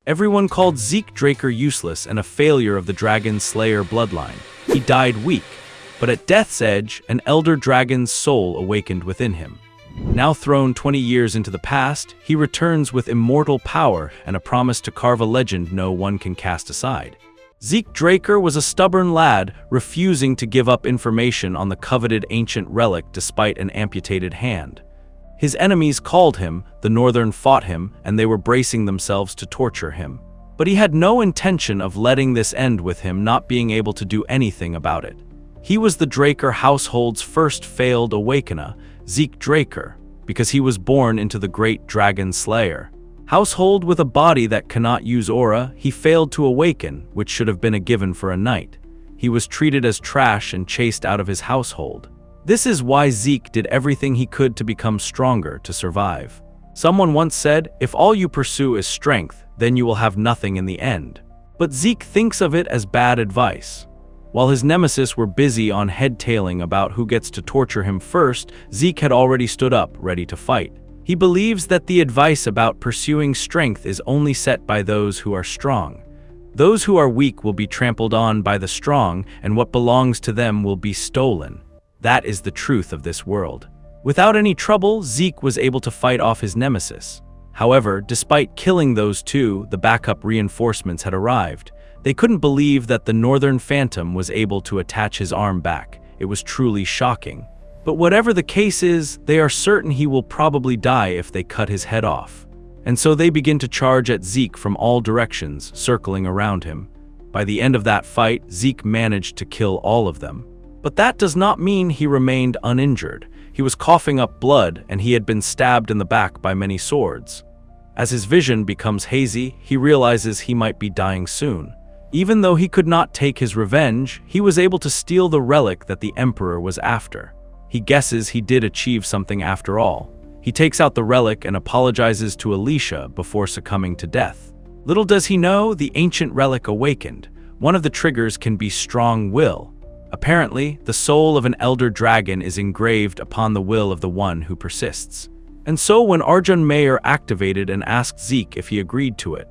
Everyone called Zeke Draker useless and a failure of the DragonSlayer bloodline. He died weak, but at death's edge, an elder dragon's soul awakened within him. Now thrown 20 years into the past, he returns with immortal power and a promise to carve a legend no one can cast aside. Zeke Draker was a stubborn lad, refusing to give up information on the coveted ancient relic despite an amputated hand. His enemies called him, the Northern fought him, and they were bracing themselves to torture him. But he had no intention of letting this end with him not being able to do anything about it. He was the Draker household's first failed awakener, Zeke Draker, because he was born into the great DragonSlayer. Household with a body that cannot use aura, he failed to awaken, which should have been a given for a knight. He was treated as trash and chased out of his household. This is why Zeke did everything he could to become stronger to survive. Someone once said, if all you pursue is strength, then you will have nothing in the end. But Zeke thinks of it as bad advice. While his nemesis were busy on head-tailing about who gets to torture him first, Zeke had already stood up, ready to fight. He believes that the advice about pursuing strength is only set by those who are strong. Those who are weak will be trampled on by the strong, and what belongs to them will be stolen. That is the truth of this world. Without any trouble, Zeke was able to fight off his nemesis. However, despite killing those two, the backup reinforcements had arrived. They couldn't believe that the Northern Phantom was able to attach his arm back. It was truly shocking. But whatever the case is, they are certain he will probably die if they cut his head off. And so they begin to charge at Zeke from all directions, circling around him. By the end of that fight, Zeke managed to kill all of them. But that does not mean he remained uninjured. He was coughing up blood, and he had been stabbed in the back by many swords. As his vision becomes hazy, he realizes he might be dying soon. Even though he could not take his revenge, he was able to steal the relic that the Emperor was after. He guesses he did achieve something after all. He takes out the relic and apologizes to Alicia before succumbing to death. Little does he know, the ancient relic awakened. One of the triggers can be strong will. Apparently, the soul of an elder dragon is engraved upon the will of the one who persists. And so when Arjun Mayer activated and asked Zeke if he agreed to it,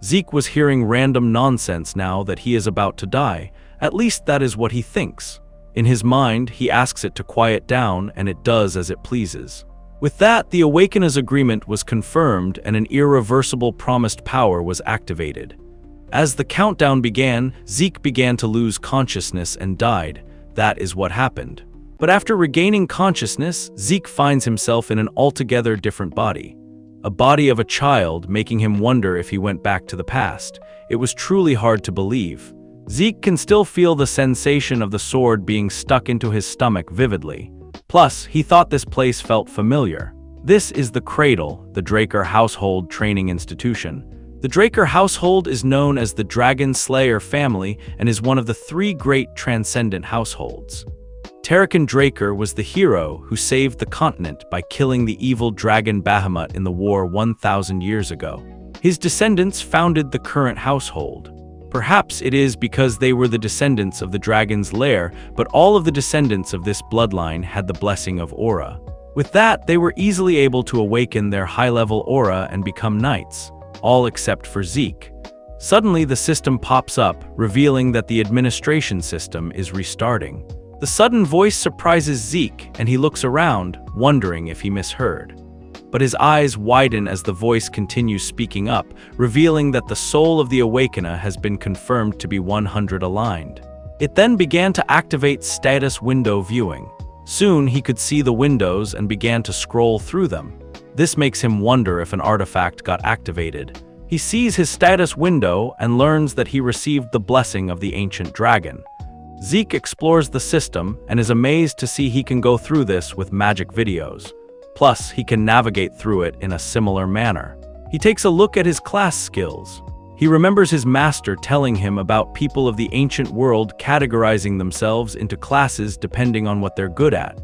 Zeke was hearing random nonsense now that he is about to die. At least that is what he thinks. In his mind, he asks it to quiet down, and it does as it pleases. With that, the Awakener's agreement was confirmed and an irreversible promised power was activated. As the countdown began, Zeke began to lose consciousness and died. That is what happened. But after regaining consciousness, Zeke finds himself in an altogether different body. A body of a child, making him wonder if he went back to the past. It was truly hard to believe. Zeke can still feel the sensation of the sword being stuck into his stomach vividly. Plus, he thought this place felt familiar. This is the Cradle, the Draker household training institution. The Draker household is known as the DragonSlayer family and is one of the 3 great transcendent households. Tarakan Draker was the hero who saved the continent by killing the evil dragon Bahamut in the war 1,000 years ago. His descendants founded the current household. Perhaps it is because they were the descendants of the dragon's lair, but all of the descendants of this bloodline had the blessing of aura. With that, they were easily able to awaken their high-level aura and become knights. All except for Zeke. Suddenly, the system pops up, revealing that the administration system is restarting. The sudden voice surprises Zeke, and he looks around, wondering if he misheard. But his eyes widen as the voice continues speaking up, revealing that the soul of the Awakener has been confirmed to be 100 aligned. It then began to activate status window viewing. Soon, he could see the windows and began to scroll through them. This makes him wonder if an artifact got activated. He sees his status window and learns that he received the blessing of the ancient dragon. Zeke explores the system and is amazed to see he can go through this with magic videos. Plus, he can navigate through it in a similar manner. He takes a look at his class skills. He remembers his master telling him about people of the ancient world categorizing themselves into classes depending on what they're good at.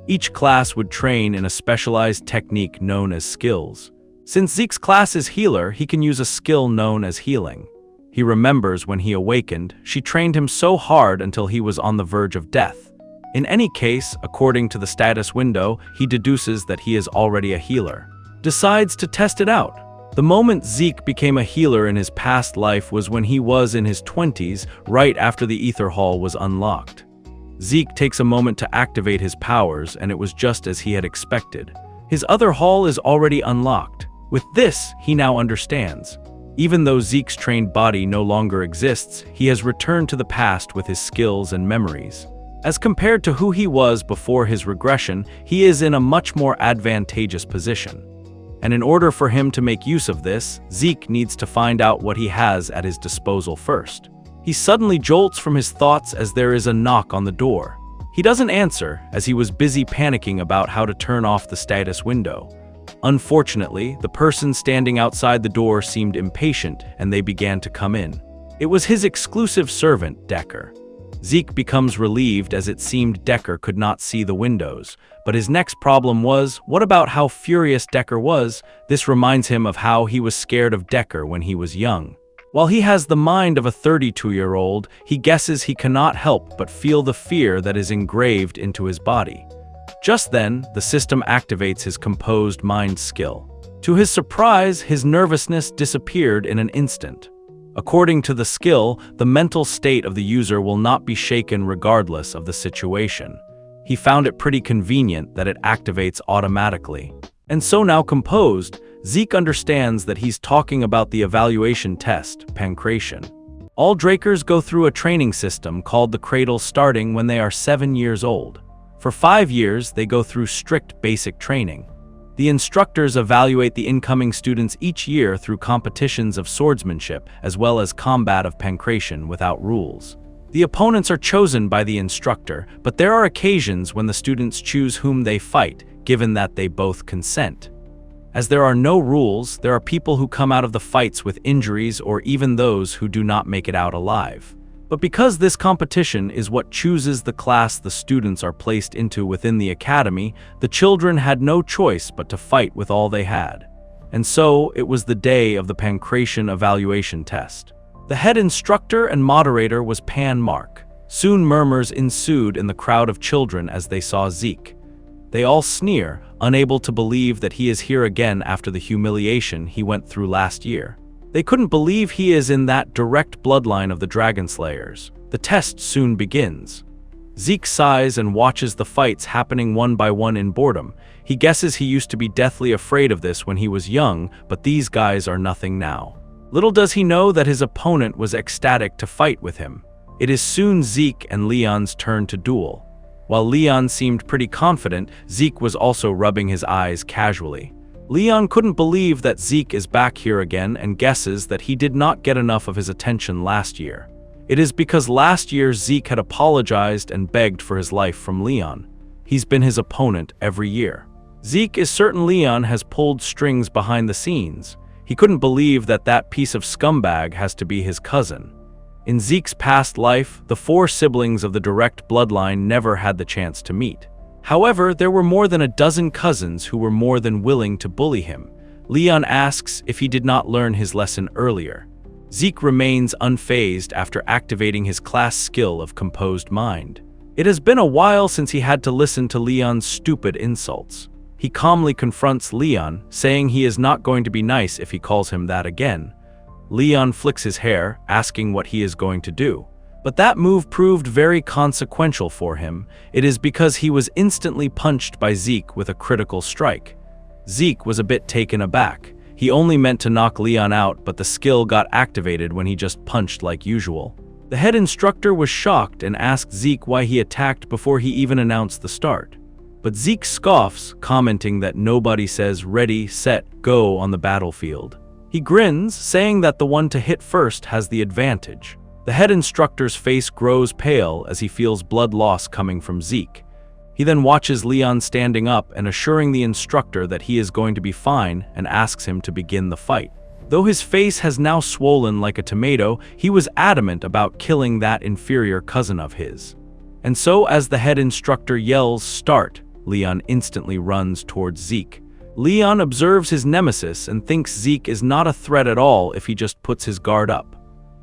Each class would train in a specialized technique known as skills. Since Zeke's class is healer, he can use a skill known as healing. He remembers when he awakened, she trained him so hard until he was on the verge of death. In any case, according to the status window, he deduces that he is already a healer. Decides to test it out. The moment Zeke became a healer in his past life was when he was in his 20s, right after the Ether Hall was unlocked. Zeke takes a moment to activate his powers, and it was just as he had expected. His other hall is already unlocked. With this, he now understands. Even though Zeke's trained body no longer exists, he has returned to the past with his skills and memories. As compared to who he was before his regression, he is in a much more advantageous position. And in order for him to make use of this, Zeke needs to find out what he has at his disposal first. He suddenly jolts from his thoughts as there is a knock on the door. He doesn't answer, as he was busy panicking about how to turn off the status window. Unfortunately, the person standing outside the door seemed impatient, and they began to come in. It was his exclusive servant, Decker. Zeke becomes relieved as it seemed Decker could not see the windows. But his next problem was, what about how furious Decker was? This reminds him of how he was scared of Decker when he was young. While he has the mind of a 32-year-old, he guesses he cannot help but feel the fear that is engraved into his body. Just then, the system activates his composed mind skill. To his surprise, his nervousness disappeared in an instant. According to the skill, the mental state of the user will not be shaken regardless of the situation. He found it pretty convenient that it activates automatically. And so now composed, Zeke understands that he's talking about the evaluation test, pancreation. All Drakers go through a training system called the Cradle starting when they are 7 years old. For 5 years, they go through strict basic training. The instructors evaluate the incoming students each year through competitions of swordsmanship as well as combat of pancreation without rules. The opponents are chosen by the instructor, but there are occasions when the students choose whom they fight, given that they both consent. As there are no rules, there are people who come out of the fights with injuries or even those who do not make it out alive. But because this competition is what chooses the class the students are placed into within the academy, the children had no choice but to fight with all they had. And so, it was the day of the pancreation evaluation test. The head instructor and moderator was Pan Mark. Soon murmurs ensued in the crowd of children as they saw Zeke. They all sneer, unable to believe that he is here again after the humiliation he went through last year. They couldn't believe he is in that direct bloodline of the DragonSlayers. The test soon begins. Zeke sighs and watches the fights happening one by one in boredom. He guesses he used to be deathly afraid of this when he was young, but these guys are nothing now. Little does he know that his opponent was ecstatic to fight with him. It is soon Zeke and Leon's turn to duel. While Leon seemed pretty confident, Zeke was also rubbing his eyes casually. Leon couldn't believe that Zeke is back here again and guesses that he did not get enough of his attention last year. It is because last year Zeke had apologized and begged for his life from Leon. He's been his opponent every year. Zeke is certain Leon has pulled strings behind the scenes. He couldn't believe that that piece of scumbag has to be his cousin. In Zeke's past life, the 4 siblings of the direct bloodline never had the chance to meet. However, there were more than a dozen cousins who were more than willing to bully him. Leon asks if he did not learn his lesson earlier. Zeke remains unfazed after activating his class skill of composed mind. It has been a while since he had to listen to Leon's stupid insults. He calmly confronts Leon, saying he is not going to be nice if he calls him that again. Leon flicks his hair, asking what he is going to do. But that move proved very consequential for him. It is because he was instantly punched by Zeke with a critical strike. Zeke was a bit taken aback. He only meant to knock Leon out, but the skill got activated when he just punched like usual. The head instructor was shocked and asked Zeke why he attacked before he even announced the start. But Zeke scoffs, commenting that nobody says ready, set, go on the battlefield. He grins, saying that the one to hit first has the advantage. The head instructor's face grows pale as he feels blood loss coming from Zeke. He then watches Leon standing up and assuring the instructor that he is going to be fine and asks him to begin the fight. Though his face has now swollen like a tomato, he was adamant about killing that inferior cousin of his. And so as the head instructor yells, "Start," Leon instantly runs towards Zeke. Leon observes his nemesis and thinks Zeke is not a threat at all if he just puts his guard up.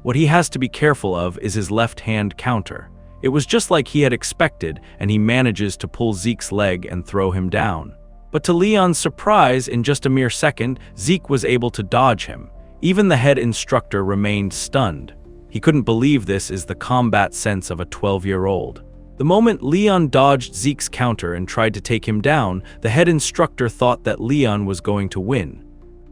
What he has to be careful of is his left-hand counter. It was just like he had expected, and he manages to pull Zeke's leg and throw him down. But to Leon's surprise, in just a mere second, Zeke was able to dodge him. Even the head instructor remained stunned. He couldn't believe this is the combat sense of a 12-year-old. The moment Leon dodged Zeke's counter and tried to take him down, the head instructor thought that Leon was going to win.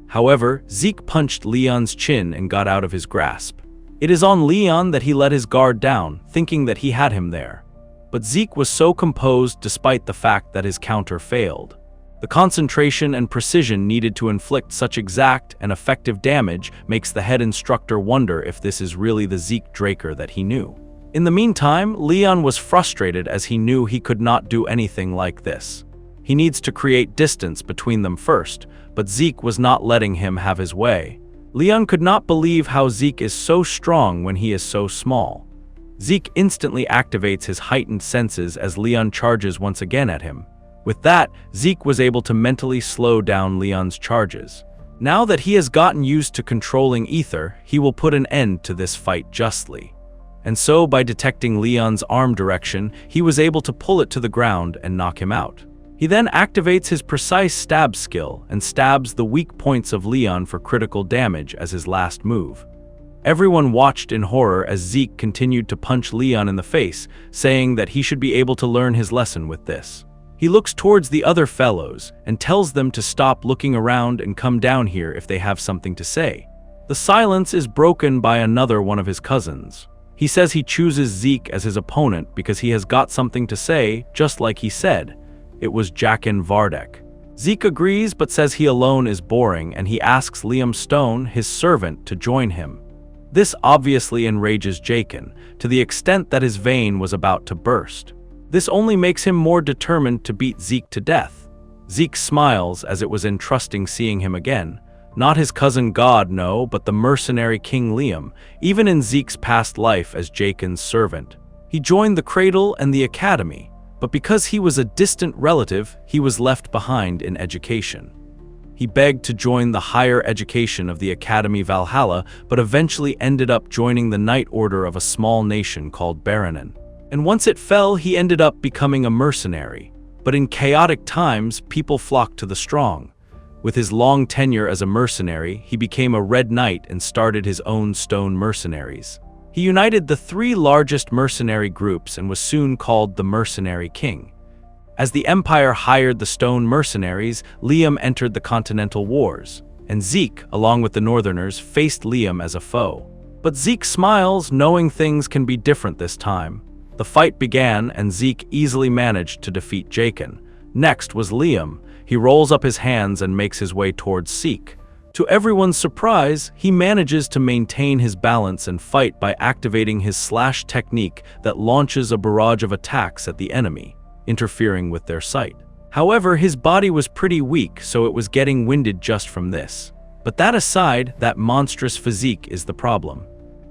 However, Zeke punched Leon's chin and got out of his grasp. It is on Leon that he let his guard down, thinking that he had him there. But Zeke was so composed despite the fact that his counter failed. The concentration and precision needed to inflict such exact and effective damage makes the head instructor wonder if this is really the Zeke Draker that he knew. In the meantime, Leon was frustrated as he knew he could not do anything like this. He needs to create distance between them first, but Zeke was not letting him have his way. Leon could not believe how Zeke is so strong when he is so small. Zeke instantly activates his heightened senses as Leon charges once again at him. With that, Zeke was able to mentally slow down Leon's charges. Now that he has gotten used to controlling ether, he will put an end to this fight justly. And so, by detecting Leon's arm direction, he was able to pull it to the ground and knock him out. He then activates his precise stab skill and stabs the weak points of Leon for critical damage as his last move. Everyone watched in horror as Zeke continued to punch Leon in the face, saying that he should be able to learn his lesson with this. He looks towards the other fellows and tells them to stop looking around and come down here if they have something to say. The silence is broken by another one of his cousins. He says he chooses Zeke as his opponent because he has got something to say, just like he said. It was Jaqen Vardek. Zeke agrees but says he alone is boring, and he asks Liam Stone, his servant, to join him. This obviously enrages Jaqen, to the extent that his vein was about to burst. This only makes him more determined to beat Zeke to death. Zeke smiles as it was entrusting seeing him again. Not his cousin God, no, but the mercenary King Liam, even in Zeke's past life as Jaqen's servant. He joined the cradle and the academy, but because he was a distant relative, he was left behind in education. He begged to join the higher education of the Academy Valhalla, but eventually ended up joining the Knight Order of a small nation called Baranin. And once it fell, he ended up becoming a mercenary. But in chaotic times, people flocked to the strong. With his long tenure as a mercenary, he became a Red Knight and started his own stone mercenaries. He united the three largest mercenary groups and was soon called the Mercenary King. As the Empire hired the stone mercenaries, Liam entered the Continental Wars, and Zeke, along with the Northerners, faced Liam as a foe. But Zeke smiles, knowing things can be different this time. The fight began, and Zeke easily managed to defeat Jaqen. Next was Liam. He rolls up his hands and makes his way towards Zeke. To everyone's surprise, he manages to maintain his balance and fight by activating his slash technique that launches a barrage of attacks at the enemy, interfering with their sight. However, his body was pretty weak, so it was getting winded just from this. But that aside, that monstrous physique is the problem.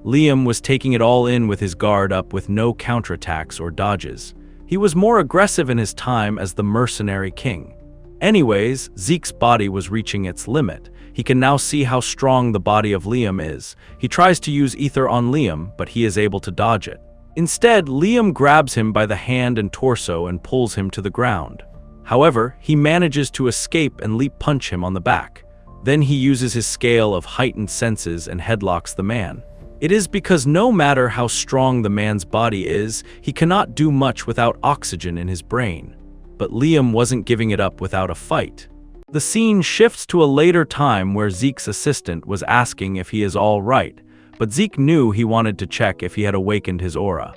Liam was taking it all in with his guard up with no counterattacks or dodges. He was more aggressive in his time as the Mercenary King. Anyways, Zeke's body was reaching its limit. He can now see how strong the body of Liam is. He tries to use ether on Liam, but he is able to dodge it. Instead, Liam grabs him by the hand and torso and pulls him to the ground. However, he manages to escape and leap punch him on the back. Then he uses his scale of heightened senses and headlocks the man. It is because no matter how strong the man's body is, he cannot do much without oxygen in his brain. But Liam wasn't giving it up without a fight. The scene shifts to a later time where Zeke's assistant was asking if he is all right, but Zeke knew he wanted to check if he had awakened his aura.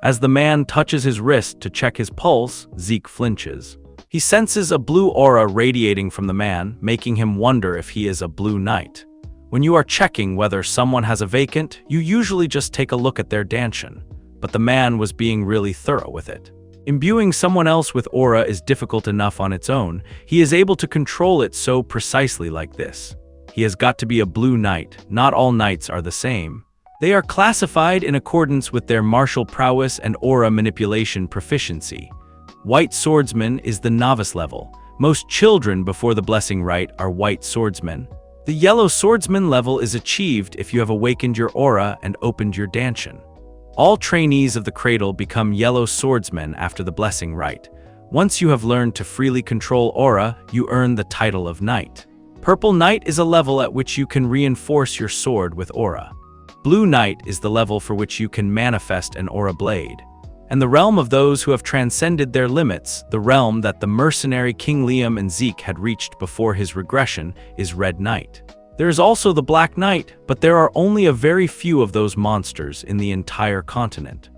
As the man touches his wrist to check his pulse, Zeke flinches. He senses a blue aura radiating from the man, making him wonder if he is a blue knight. When you are checking whether someone has a vacant, you usually just take a look at their danshan, but the man was being really thorough with it. Imbuing someone else with aura is difficult enough on its own. He is able to control it so precisely like this. He has got to be a blue knight. Not all knights are the same. They are classified in accordance with their martial prowess and aura manipulation proficiency. White swordsman is the novice level. Most children before the blessing rite are white swordsmen. The yellow swordsman level is achieved if you have awakened your aura and opened your danshan. All trainees of the cradle become yellow swordsmen after the blessing rite. Once you have learned to freely control aura, you earn the title of Knight. Purple Knight is a level at which you can reinforce your sword with aura. Blue Knight is the level for which you can manifest an aura blade. And the realm of those who have transcended their limits, the realm that the mercenary King Liam and Zeke had reached before his regression, is Red Knight. There is also the Black Knight, but there are only a very few of those monsters in the entire continent.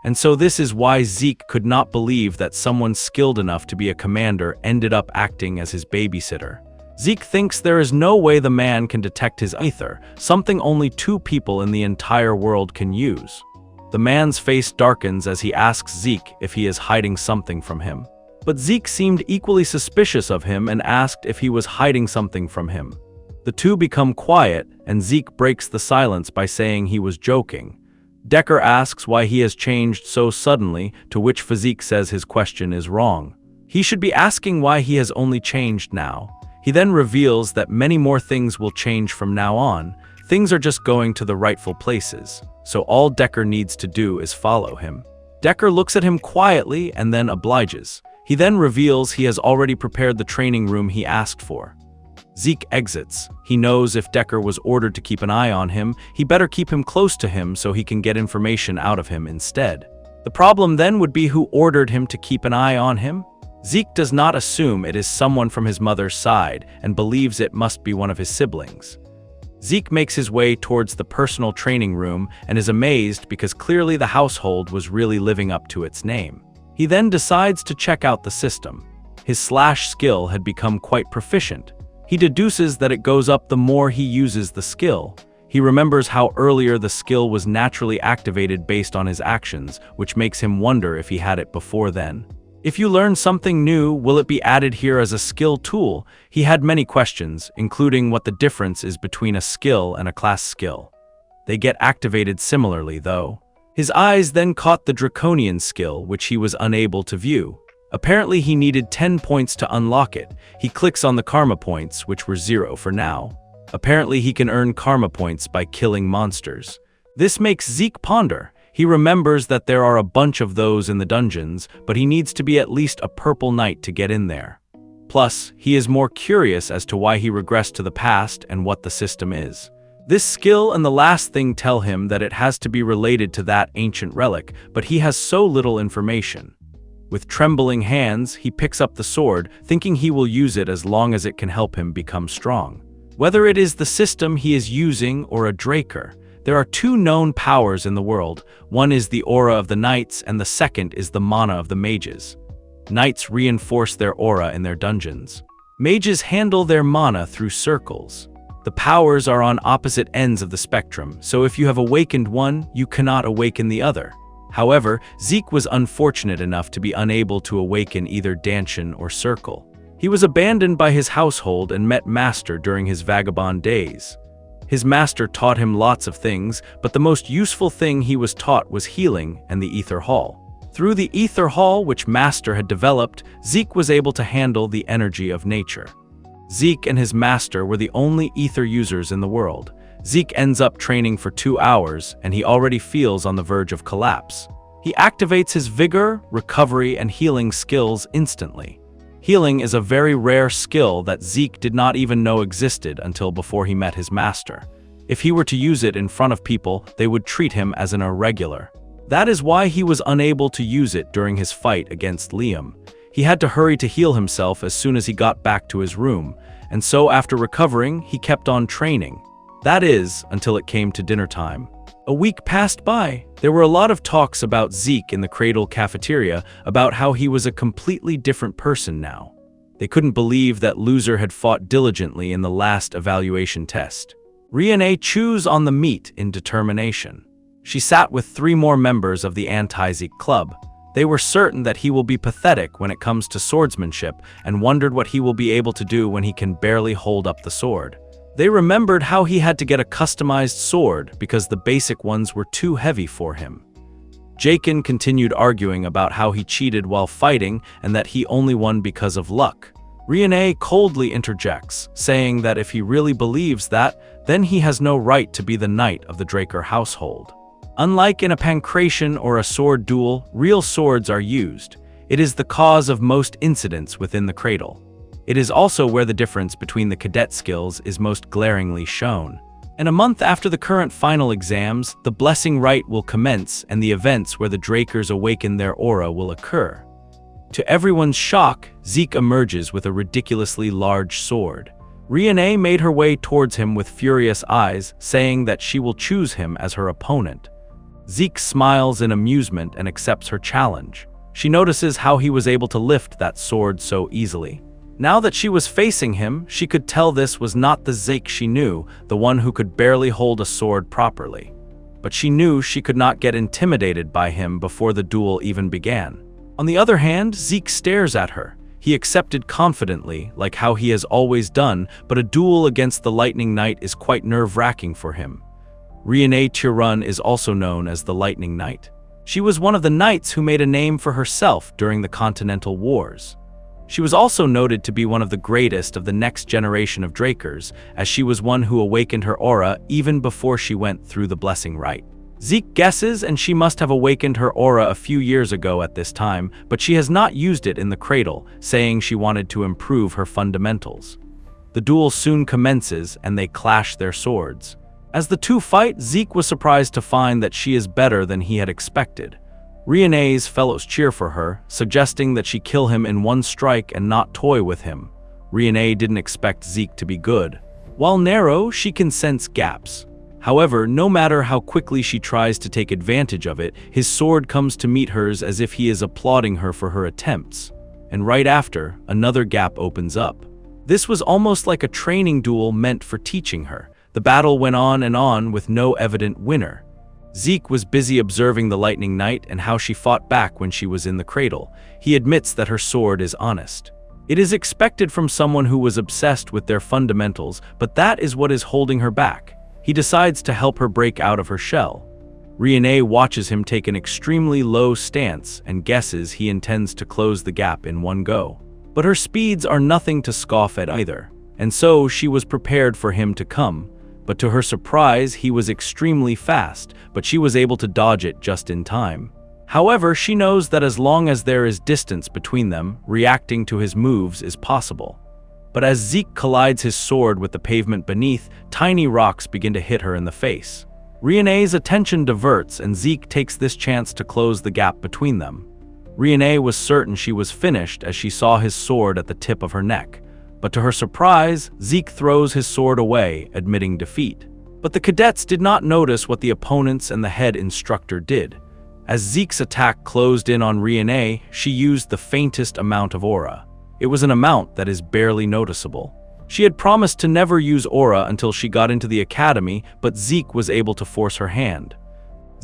And so this is why Zeke could not believe that someone skilled enough to be a commander ended up acting as his babysitter. Zeke thinks there is no way the man can detect his ether, something only 2 people in the entire world can use. The man's face darkens as he asks Zeke if he is hiding something from him. But Zeke seemed equally suspicious of him and asked if he was hiding something from him. The two become quiet, and Zeke breaks the silence by saying he was joking. Decker asks why he has changed so suddenly, to which Physique says his question is wrong. He should be asking why he has only changed now. He then reveals that many more things will change from now on. Things are just going to the rightful places, so all Decker needs to do is follow him. Decker looks at him quietly and then obliges. He then reveals he has already prepared the training room he asked for. Zeke exits. He knows if Decker was ordered to keep an eye on him, he better keep him close to him so he can get information out of him instead. The problem then would be who ordered him to keep an eye on him? Zeke does not assume it is someone from his mother's side and believes it must be one of his siblings. Zeke makes his way towards the personal training room and is amazed because clearly the household was really living up to its name. He then decides to check out the system. His slash skill had become quite proficient. He deduces that it goes up the more he uses the skill. He remembers how earlier the skill was naturally activated based on his actions, which makes him wonder if he had it before then. If you learn something new, will it be added here as a skill tool? He had many questions, including what the difference is between a skill and a class skill. They get activated similarly, though. His eyes then caught the Draconian skill, which he was unable to view. Apparently he needed 10 points to unlock it. He clicks on the karma points, which were 0 for now. Apparently he can earn karma points by killing monsters. This makes Zeke ponder. He remembers that there are a bunch of those in the dungeons, but he needs to be at least a purple knight to get in there. Plus, he is more curious as to why he regressed to the past and what the system is. This skill and the last thing tell him that it has to be related to that ancient relic, but he has so little information. With trembling hands, he picks up the sword, thinking he will use it as long as it can help him become strong. Whether it is the system he is using or a Draker, there are 2 known powers in the world. One is the aura of the knights, and the second is the mana of the mages. Knights reinforce their aura in their dungeons. Mages handle their mana through circles. The powers are on opposite ends of the spectrum, so if you have awakened one, you cannot awaken the other. However, Zeke was unfortunate enough to be unable to awaken either Danshan or Circle. He was abandoned by his household and met Master during his vagabond days. His master taught him lots of things, but the most useful thing he was taught was healing and the Ether Hall. Through the Ether Hall, which Master had developed, Zeke was able to handle the energy of nature. Zeke and his master were the only ether users in the world. Zeke ends up training for 2 hours, and he already feels on the verge of collapse. He activates his vigor, recovery, and healing skills instantly. Healing is a very rare skill that Zeke did not even know existed until before he met his master. If he were to use it in front of people, they would treat him as an irregular. That is why he was unable to use it during his fight against Liam. He had to hurry to heal himself as soon as he got back to his room, and so after recovering, he kept on training. That is, until it came to dinner time. A week passed by. There were a lot of talks about Zeke in the Cradle cafeteria about how he was a completely different person now. They couldn't believe that loser had fought diligently in the last evaluation test. Riane chews on the meat in determination. She sat with 3 more members of the anti-Zeke club. They were certain that he will be pathetic when it comes to swordsmanship and wondered what he will be able to do when he can barely hold up the sword. They remembered how he had to get a customized sword because the basic ones were too heavy for him. Jakin continued arguing about how he cheated while fighting and that he only won because of luck. Riane coldly interjects, saying that if he really believes that, then he has no right to be the knight of the Draker household. Unlike in a pancration or a sword duel, real swords are used. It is the cause of most incidents within the cradle. It is also where the difference between the cadet skills is most glaringly shown. And a month after the current final exams, the blessing rite will commence and the events where the Drakers awaken their aura will occur. To everyone's shock, Zeke emerges with a ridiculously large sword. Riene made her way towards him with furious eyes, saying that she will choose him as her opponent. Zeke smiles in amusement and accepts her challenge. She notices how he was able to lift that sword so easily. Now that she was facing him, she could tell this was not the Zeke she knew, the one who could barely hold a sword properly. But she knew she could not get intimidated by him before the duel even began. On the other hand, Zeke stares at her. He accepted confidently, like how he has always done, but a duel against the Lightning Knight is quite nerve-wracking for him. Riene Tirun is also known as the Lightning Knight. She was one of the knights who made a name for herself during the Continental Wars. She was also noted to be one of the greatest of the next generation of Drakers, as she was one who awakened her aura even before she went through the blessing rite. Zeke guesses and she must have awakened her aura a few years ago at this time, but she has not used it in the cradle, saying she wanted to improve her fundamentals. The duel soon commences and they clash their swords. As the two fight, Zeke was surprised to find that she is better than he had expected. Riene's fellows cheer for her, suggesting that she kill him in one strike and not toy with him. Riene didn't expect Zeke to be good. While narrow, she can sense gaps. However, no matter how quickly she tries to take advantage of it, his sword comes to meet hers as if he is applauding her for her attempts. And right after, another gap opens up. This was almost like a training duel meant for teaching her. The battle went on with no evident winner. Zeke was busy observing the Lightning Knight and how she fought back when she was in the cradle. He admits that her sword is honest. It is expected from someone who was obsessed with their fundamentals, but that is what is holding her back. He decides to help her break out of her shell. Riene watches him take an extremely low stance and guesses he intends to close the gap in one go. But her speeds are nothing to scoff at either, and so she was prepared for him to come. But to her surprise, he was extremely fast, but she was able to dodge it just in time. However, she knows that as long as there is distance between them, reacting to his moves is possible. But as Zeke collides his sword with the pavement beneath, tiny rocks begin to hit her in the face. Riene's attention diverts and Zeke takes this chance to close the gap between them. Riene was certain she was finished as she saw his sword at the tip of her neck. But to her surprise, Zeke throws his sword away, admitting defeat. But the cadets did not notice what the opponents and the head instructor did. As Zeke's attack closed in on Riene, she used the faintest amount of aura. It was an amount that is barely noticeable. She had promised to never use aura until she got into the academy, but Zeke was able to force her hand.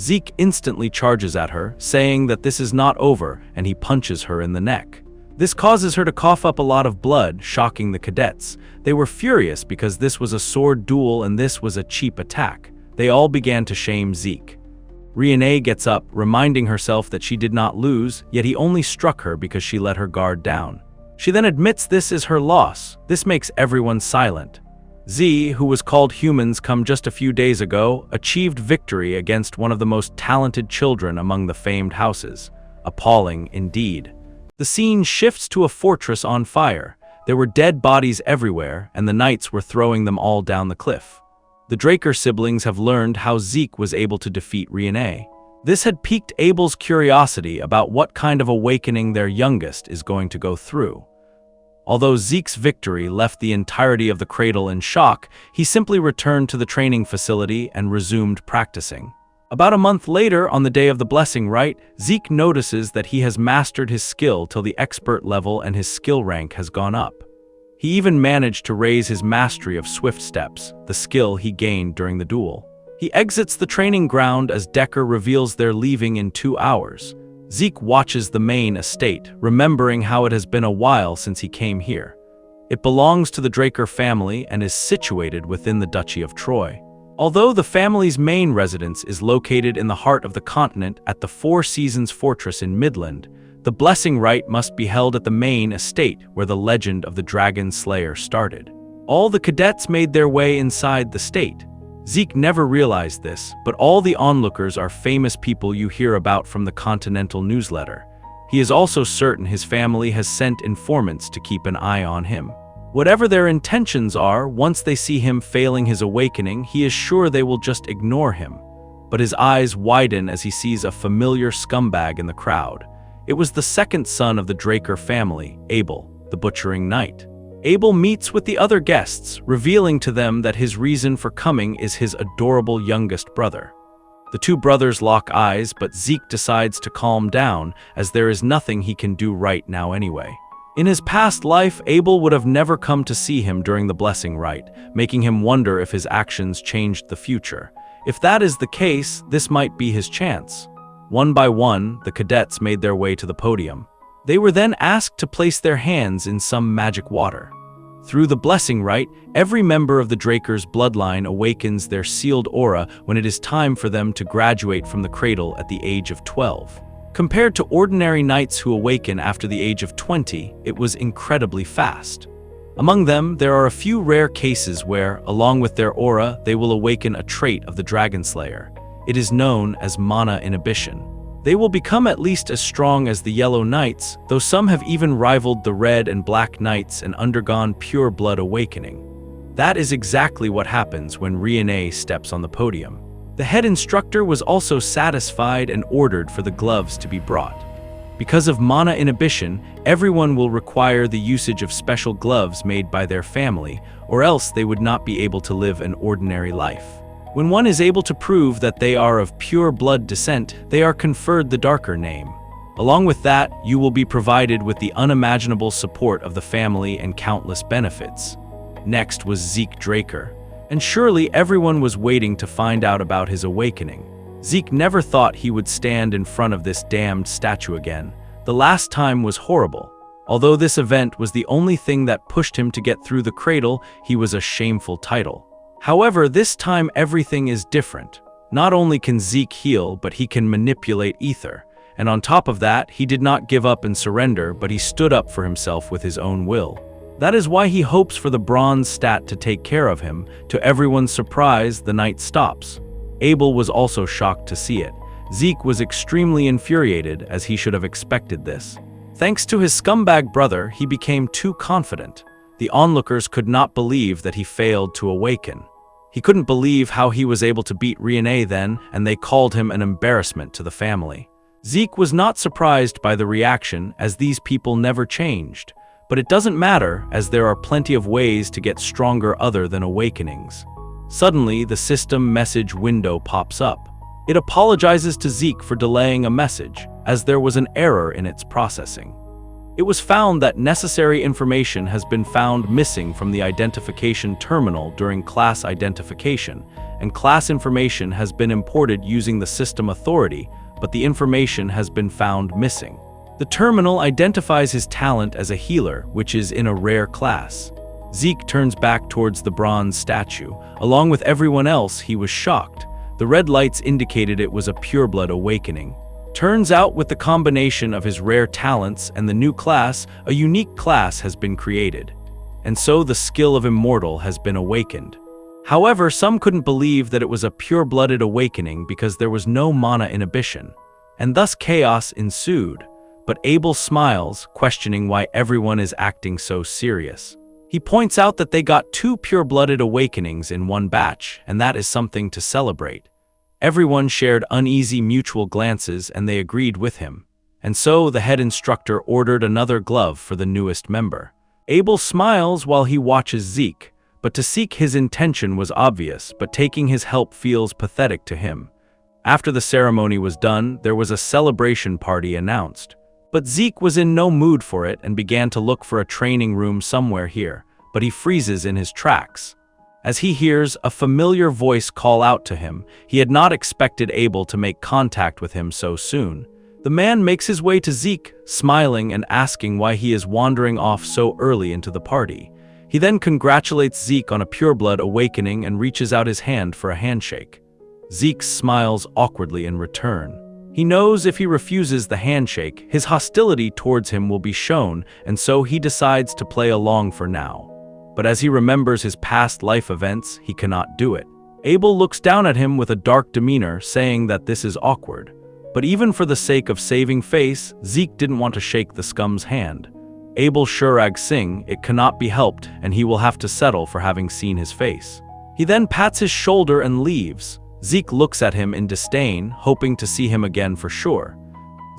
Zeke instantly charges at her, saying that this is not over, and he punches her in the neck. This causes her to cough up a lot of blood, shocking the cadets. They were furious because this was a sword duel and this was a cheap attack. They all began to shame Zeke. Riene gets up, reminding herself that she did not lose, yet he only struck her because she let her guard down. She then admits this is her loss. This makes everyone silent. Z, who was called Humans come just a few days ago, achieved victory against one of the most talented children among the famed houses. Appalling indeed. The scene shifts to a fortress on fire. There were dead bodies everywhere, and the knights were throwing them all down the cliff. The Draker siblings have learned how Zeke was able to defeat Riene. This had piqued Abel's curiosity about what kind of awakening their youngest is going to go through. Although Zeke's victory left the entirety of the cradle in shock, he simply returned to the training facility and resumed practicing. About a month later, on the day of the blessing rite, Zeke notices that he has mastered his skill till the expert level and his skill rank has gone up. He even managed to raise his mastery of swift steps, the skill he gained during the duel. He exits the training ground as Decker reveals they're leaving in 2 hours. Zeke watches the main estate, remembering how it has been a while since he came here. It belongs to the Draker family and is situated within the Duchy of Troy. Although the family's main residence is located in the heart of the continent at the Four Seasons Fortress in Midland, the blessing rite must be held at the main estate where the legend of the DragonSlayer started. All the cadets made their way inside the state. Zeke never realized this, but all the onlookers are famous people you hear about from the Continental newsletter. He is also certain his family has sent informants to keep an eye on him. Whatever their intentions are, once they see him failing his awakening, he is sure they will just ignore him. But his eyes widen as he sees a familiar scumbag in the crowd. It was the second son of the Draker family, Abel, the butchering knight. Abel meets with the other guests, revealing to them that his reason for coming is his adorable youngest brother. The two brothers lock eyes, but Zeke decides to calm down, as there is nothing he can do right now anyway. In his past life, Abel would have never come to see him during the blessing rite, making him wonder if his actions changed the future. If that is the case, this might be his chance. One by one, the cadets made their way to the podium. They were then asked to place their hands in some magic water. Through the blessing rite, every member of the Draker's bloodline awakens their sealed aura when it is time for them to graduate from the cradle at the age of 12. Compared to ordinary knights who awaken after the age of 20, it was incredibly fast. Among them, there are a few rare cases where, along with their aura, they will awaken a trait of the DragonSlayer. It is known as mana inhibition. They will become at least as strong as the Yellow Knights, though some have even rivaled the Red and Black Knights and undergone pure blood awakening. That is exactly what happens when Riene steps on the podium. The head instructor was also satisfied and ordered for the gloves to be brought. Because of mana inhibition, everyone will require the usage of special gloves made by their family, or else they would not be able to live an ordinary life. When one is able to prove that they are of pure blood descent, they are conferred the darker name. Along with that, you will be provided with the unimaginable support of the family and countless benefits. Next was Zeke Draker, and surely everyone was waiting to find out about his awakening. Zeke never thought he would stand in front of this damned statue again. The last time was horrible. Although this event was the only thing that pushed him to get through the cradle, he was a shameful title. However, this time everything is different. Not only can Zeke heal, but he can manipulate ether. And on top of that, he did not give up and surrender, but he stood up for himself with his own will. That is why he hopes for the bronze stat to take care of him. To everyone's surprise, the knight stops. Abel was also shocked to see it. Zeke was extremely infuriated, as he should have expected this. Thanks to his scumbag brother, he became too confident. The onlookers could not believe that he failed to awaken. He couldn't believe how he was able to beat Riene then, and they called him an embarrassment to the family. Zeke was not surprised by the reaction, as these people never changed. But it doesn't matter, as there are plenty of ways to get stronger other than awakenings. Suddenly, the system message window pops up. It apologizes to Zeke for delaying a message, as there was an error in its processing. It was found that necessary information has been found missing from the identification terminal during class identification, and class information has been imported using the system authority, but the information has been found missing. The terminal identifies his talent as a healer, which is in a rare class. Zeke turns back towards the bronze statue. Along with everyone else, he was shocked. The red lights indicated it was a pureblood awakening. Turns out, with the combination of his rare talents and the new class, a unique class has been created. And so the skill of Immortal has been awakened. However, some couldn't believe that it was a pure-blooded awakening because there was no mana inhibition. And thus chaos ensued. But Abel smiles, questioning why everyone is acting so serious. He points out that they got 2 pure-blooded awakenings in one batch, and that is something to celebrate. Everyone shared uneasy mutual glances, and they agreed with him. And so the head instructor ordered another glove for the newest member. Abel smiles while he watches Zeke, but to seek his intention was obvious, but taking his help feels pathetic to him. After the ceremony was done, there was a celebration party announced. But Zeke was in no mood for it and began to look for a training room somewhere here, but he freezes in his tracks. As he hears a familiar voice call out to him, he had not expected Abel to make contact with him so soon. The man makes his way to Zeke, smiling and asking why he is wandering off so early into the party. He then congratulates Zeke on a pureblood awakening and reaches out his hand for a handshake. Zeke smiles awkwardly in return. He knows if he refuses the handshake, his hostility towards him will be shown, and so he decides to play along for now. But as he remembers his past life events, he cannot do it. Abel looks down at him with a dark demeanor, saying that this is awkward. But even for the sake of saving face, Zeke didn't want to shake the scum's hand. Abel Shurag Singh, it cannot be helped, and he will have to settle for having seen his face. He then pats his shoulder and leaves. Zeke looks at him in disdain, hoping to see him again for sure.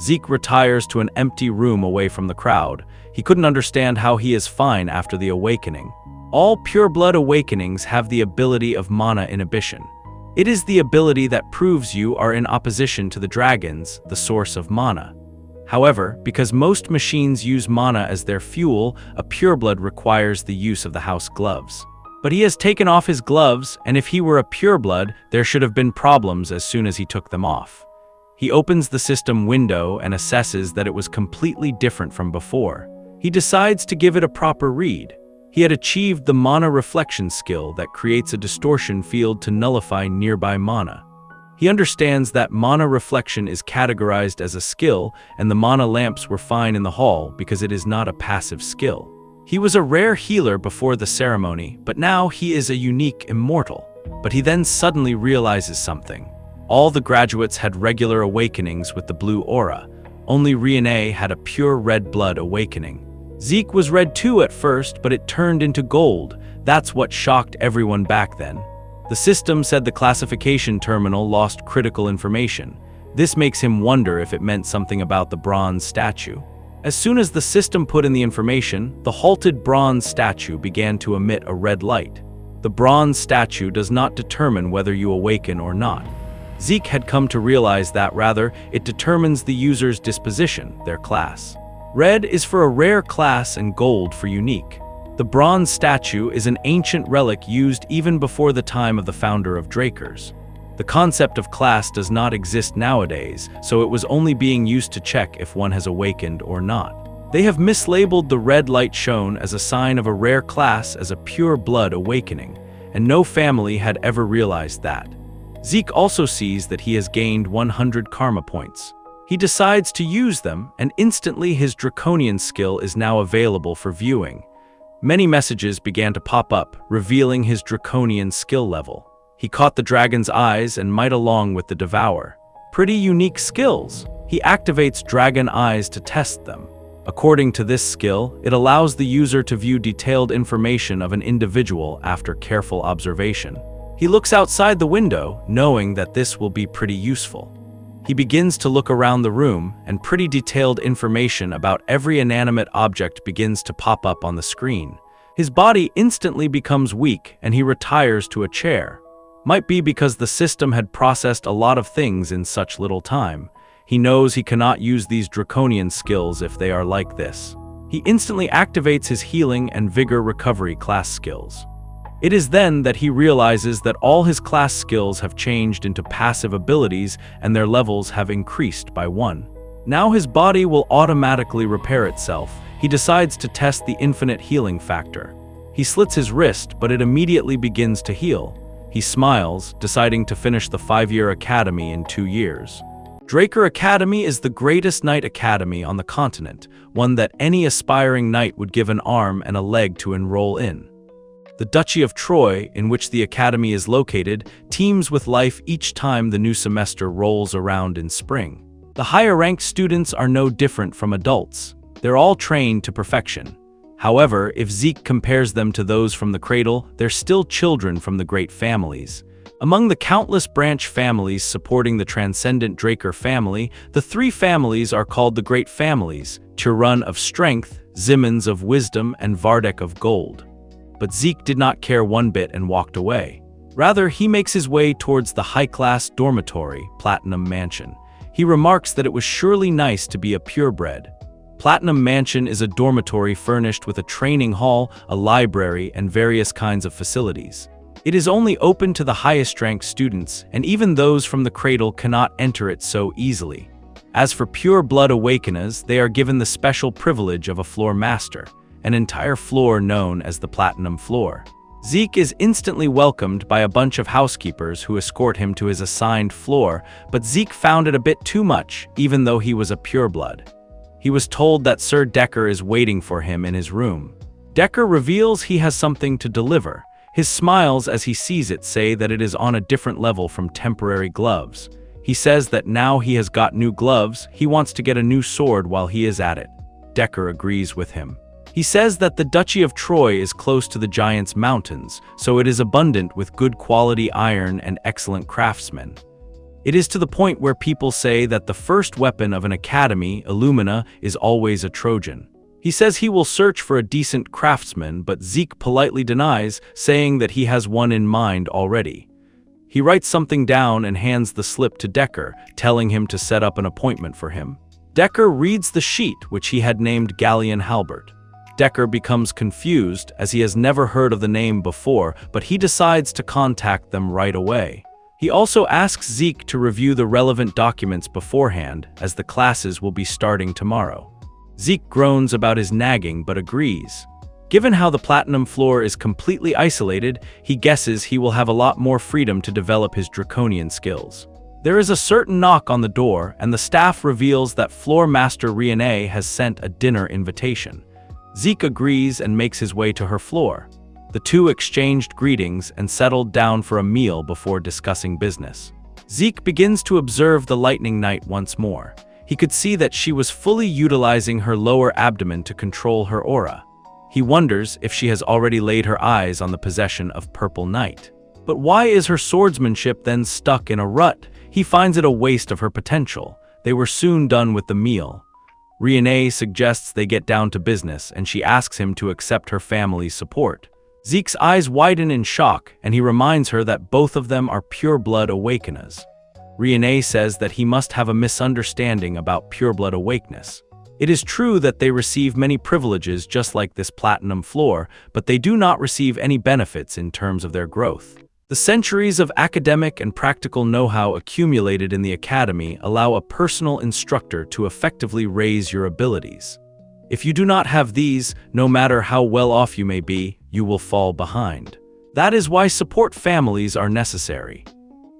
Zeke retires to an empty room away from the crowd. He couldn't understand how he is fine after the awakening. All pureblood awakenings have the ability of mana inhibition. It is the ability that proves you are in opposition to the dragons, the source of mana. However, because most machines use mana as their fuel, a pureblood requires the use of the house gloves. But he has taken off his gloves, and if he were a pureblood, there should have been problems as soon as he took them off. He opens the system window and assesses that it was completely different from before. He decides to give it a proper read. He had achieved the mana reflection skill that creates a distortion field to nullify nearby mana. He understands that mana reflection is categorized as a skill, and the mana lamps were fine in the hall because it is not a passive skill. He was a rare healer before the ceremony, but now he is a unique immortal. But he then suddenly realizes something. All the graduates had regular awakenings with the blue aura. Only Riane had a pure red blood awakening. Zeke was red too at first, but it turned into gold. That's what shocked everyone back then. The system said the classification terminal lost critical information. This makes him wonder if it meant something about the bronze statue. As soon as the system put in the information, the halted bronze statue began to emit a red light. The bronze statue does not determine whether you awaken or not. Zeke had come to realize that rather, it determines the user's disposition, their class. Red is for a rare class and gold for unique. The bronze statue is an ancient relic used even before the time of the founder of Drakers. The concept of class does not exist nowadays, so it was only being used to check if one has awakened or not. They have mislabeled the red light shown as a sign of a rare class as a pure blood awakening, and no family had ever realized that. Zeke also sees that he has gained 100 karma points. He decides to use them, and instantly his draconian skill is now available for viewing. Many messages began to pop up, revealing his draconian skill level. He caught the dragon's eyes and might along with the devour. Pretty unique skills. He activates dragon eyes to test them. According to this skill, it allows the user to view detailed information of an individual after careful observation. He looks outside the window, knowing that this will be pretty useful. He begins to look around the room, and pretty detailed information about every inanimate object begins to pop up on the screen. His body instantly becomes weak, and he retires to a chair. Might be because the system had processed a lot of things in such little time. He knows he cannot use these draconian skills if they are like this. He instantly activates his healing and vigor recovery class skills. It is then that he realizes that all his class skills have changed into passive abilities and their levels have increased by 1. Now his body will automatically repair itself. He decides to test the infinite healing factor. He slits his wrist, but it immediately begins to heal. He smiles, deciding to finish the 5-year academy in 2 years. Draker Academy is the greatest knight academy on the continent, one that any aspiring knight would give an arm and a leg to enroll in. The Duchy of Troy, in which the academy is located, teems with life each time the new semester rolls around in spring. The higher-ranked students are no different from adults. They're all trained to perfection. However, if Zeke compares them to those from the cradle, they're still children from the great families. Among the countless branch families supporting the transcendent Draker family, the 3 families are called the Great Families: Tirun of Strength, Zimmons of Wisdom, and Vardek of Gold. But Zeke did not care one bit and walked away. Rather, he makes his way towards the high-class dormitory, Platinum Mansion. He remarks that it was surely nice to be a purebred. Platinum Mansion is a dormitory furnished with a training hall, a library, and various kinds of facilities. It is only open to the highest-ranked students, and even those from the cradle cannot enter it so easily. As for pure blood awakeners, they are given the special privilege of a floor master, an entire floor known as the Platinum Floor. Zeke is instantly welcomed by a bunch of housekeepers who escort him to his assigned floor, but Zeke found it a bit too much, even though he was a pureblood. He was told that Sir Decker is waiting for him in his room. Decker reveals he has something to deliver. His smiles as he sees it say that it is on a different level from temporary gloves. He says that now he has got new gloves, he wants to get a new sword while he is at it. Decker agrees with him. He says that the Duchy of Troy is close to the Giant's Mountains, so it is abundant with good quality iron and excellent craftsmen. It is to the point where people say that the first weapon of an academy, Illumina, is always a Trojan. He says he will search for a decent craftsman, but Zeke politely denies, saying that he has one in mind already. He writes something down and hands the slip to Decker, telling him to set up an appointment for him. Decker reads the sheet, which he had named Galleon Halbert. Decker becomes confused, as he has never heard of the name before, but he decides to contact them right away. He also asks Zeke to review the relevant documents beforehand, as the classes will be starting tomorrow. Zeke groans about his nagging but agrees. Given how the Platinum floor is completely isolated, he guesses he will have a lot more freedom to develop his draconian skills. There is a certain knock on the door, and the staff reveals that Floor Master Riene has sent a dinner invitation. Zeke agrees and makes his way to her floor. The two exchanged greetings and settled down for a meal before discussing business. Zeke begins to observe the Lightning Knight once more. He could see that she was fully utilizing her lower abdomen to control her aura. He wonders if she has already laid her eyes on the possession of Purple Knight. But why is her swordsmanship then stuck in a rut? He finds it a waste of her potential. They were soon done with the meal. Riene suggests they get down to business, and she asks him to accept her family's support. Zeke's eyes widen in shock, and he reminds her that both of them are pure-blood awakeners. Riene says that he must have a misunderstanding about pure-blood awakeness. It is true that they receive many privileges just like this Platinum floor, but they do not receive any benefits in terms of their growth. The centuries of academic and practical know-how accumulated in the academy allow a personal instructor to effectively raise your abilities. If you do not have these, no matter how well off you may be, you will fall behind. That is why support families are necessary.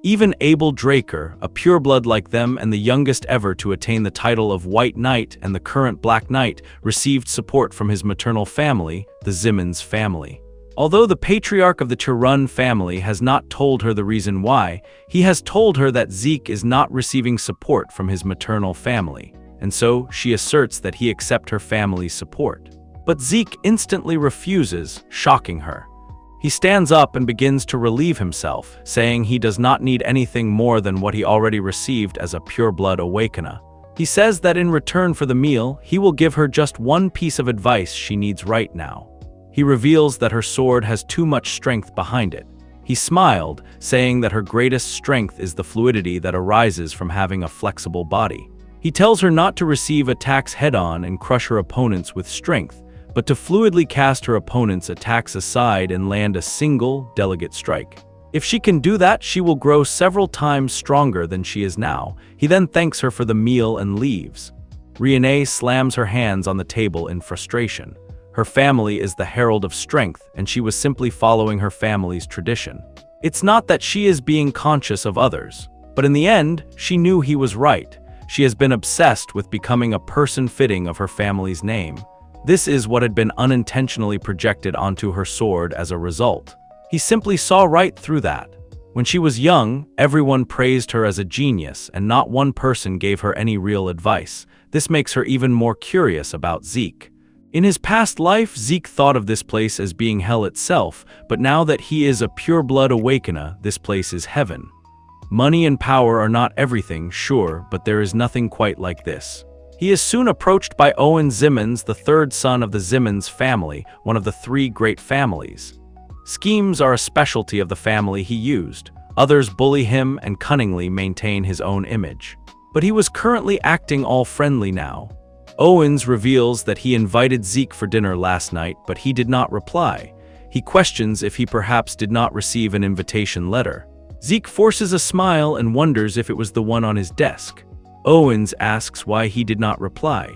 Even Abel Draker, a pureblood like them and the youngest ever to attain the title of White Knight and the current Black Knight, received support from his maternal family, the Zimmons family. Although the patriarch of the Tirun family has not told her the reason why, he has told her that Zeke is not receiving support from his maternal family, and so she asserts that he accept her family's support. But Zeke instantly refuses, shocking her. He stands up and begins to relieve himself, saying he does not need anything more than what he already received as a pure-blood awakener. He says that in return for the meal, he will give her just one piece of advice she needs right now. He reveals that her sword has too much strength behind it. He smiled, saying that her greatest strength is the fluidity that arises from having a flexible body. He tells her not to receive attacks head-on and crush her opponents with strength, but to fluidly cast her opponent's attacks aside and land a single, delicate strike. If she can do that, she will grow several times stronger than she is now. He then thanks her for the meal and leaves. Riene slams her hands on the table in frustration. Her family is the herald of strength, and she was simply following her family's tradition. It's not that she is being conscious of others, but in the end, she knew he was right. She has been obsessed with becoming a person fitting of her family's name. This is what had been unintentionally projected onto her sword as a result. He simply saw right through that. When she was young, everyone praised her as a genius, and not one person gave her any real advice. This makes her even more curious about Zeke. In his past life, Zeke thought of this place as being hell itself, but now that he is a pure-blood awakener, this place is heaven. Money and power are not everything, sure, but there is nothing quite like this. He is soon approached by Owen Zimmons, the third son of the Zimmons family, one of the three great families. Schemes are a specialty of the family he used. Others bully him and cunningly maintain his own image. But he was currently acting all friendly now. Owens reveals that he invited Zeke for dinner last night, but he did not reply. He questions if he perhaps did not receive an invitation letter. Zeke forces a smile and wonders if it was the one on his desk. Owens asks why he did not reply.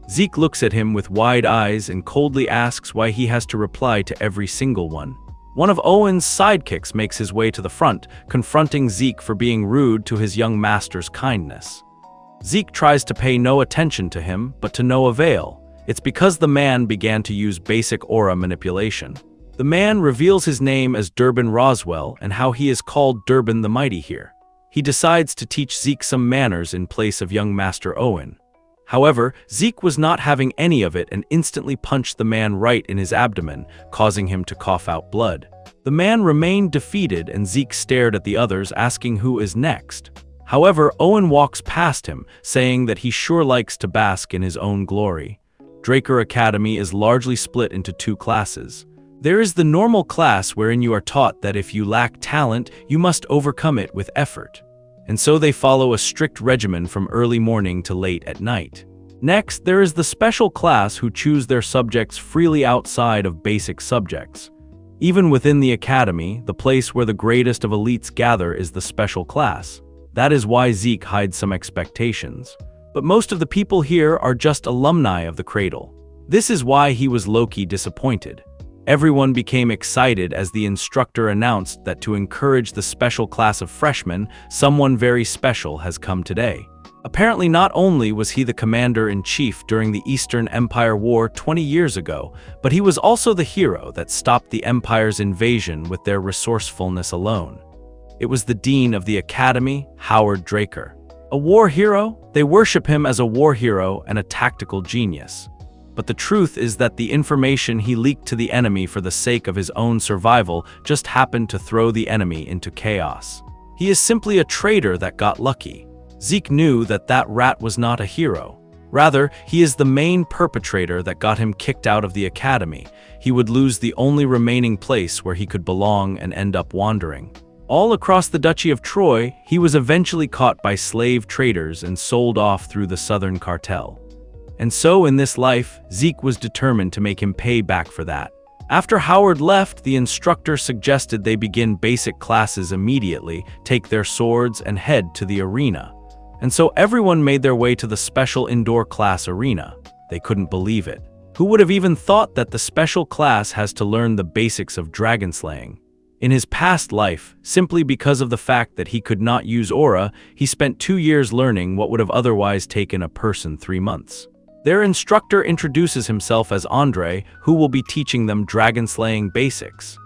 Zeke looks at him with wide eyes and coldly asks why he has to reply to every single one. One of Owens' sidekicks makes his way to the front, confronting Zeke for being rude to his young master's kindness. Zeke tries to pay no attention to him, but to no avail. It's because the man began to use basic aura manipulation. The man reveals his name as Durbin Roswell and how he is called Durbin the Mighty here. He decides to teach Zeke some manners in place of young Master Owen. However, Zeke was not having any of it and instantly punched the man right in his abdomen, causing him to cough out blood. The man remained defeated and Zeke stared at the others, asking who is next. However, Owen walks past him, saying that he sure likes to bask in his own glory. Draker Academy is largely split into two classes. There is the normal class wherein you are taught that if you lack talent, you must overcome it with effort. And so they follow a strict regimen from early morning to late at night. Next, there is the special class who choose their subjects freely outside of basic subjects. Even within the academy, the place where the greatest of elites gather is the special class. That is why Zeke hides some expectations. But most of the people here are just alumni of the Cradle. This is why he was low-key disappointed. Everyone became excited as the instructor announced that to encourage the special class of freshmen, someone very special has come today. Apparently not only was he the commander-in-chief during the Eastern Empire War 20 years ago, but he was also the hero that stopped the Empire's invasion with their resourcefulness alone. It was the dean of the academy, Howard Draker. A war hero? They worship him as a war hero and a tactical genius. But the truth is that the information he leaked to the enemy for the sake of his own survival just happened to throw the enemy into chaos. He is simply a traitor that got lucky. Zeke knew that that rat was not a hero. Rather, he is the main perpetrator that got him kicked out of the academy. He would lose the only remaining place where he could belong and end up wandering. All across the Duchy of Troy, he was eventually caught by slave traders and sold off through the Southern Cartel. And so in this life, Zeke was determined to make him pay back for that. After Howard left, the instructor suggested they begin basic classes immediately, take their swords, and head to the arena. And so everyone made their way to the special indoor class arena. They couldn't believe it. Who would have even thought that the special class has to learn the basics of dragon slaying? In his past life, simply because of the fact that he could not use aura, he spent 2 years learning what would have otherwise taken a person 3 months. Their instructor introduces himself as Andre, who will be teaching them dragon slaying basics.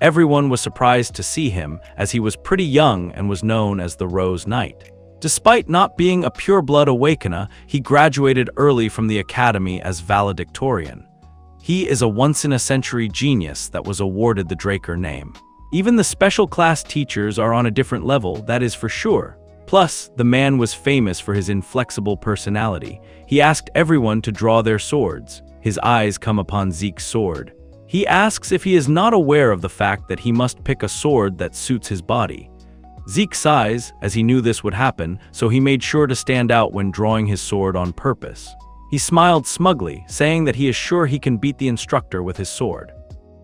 Everyone was surprised to see him, as he was pretty young and was known as the Rose Knight. Despite not being a pure-blood awakener, he graduated early from the academy as valedictorian. He is a once-in-a-century genius that was awarded the Draker name. Even the special class teachers are on a different level, that is for sure. Plus, the man was famous for his inflexible personality. He asked everyone to draw their swords. His eyes come upon Zeke's sword. He asks if he is not aware of the fact that he must pick a sword that suits his body. Zeke sighs, as he knew this would happen, so he made sure to stand out when drawing his sword on purpose. He smiled smugly, saying that he is sure he can beat the instructor with his sword.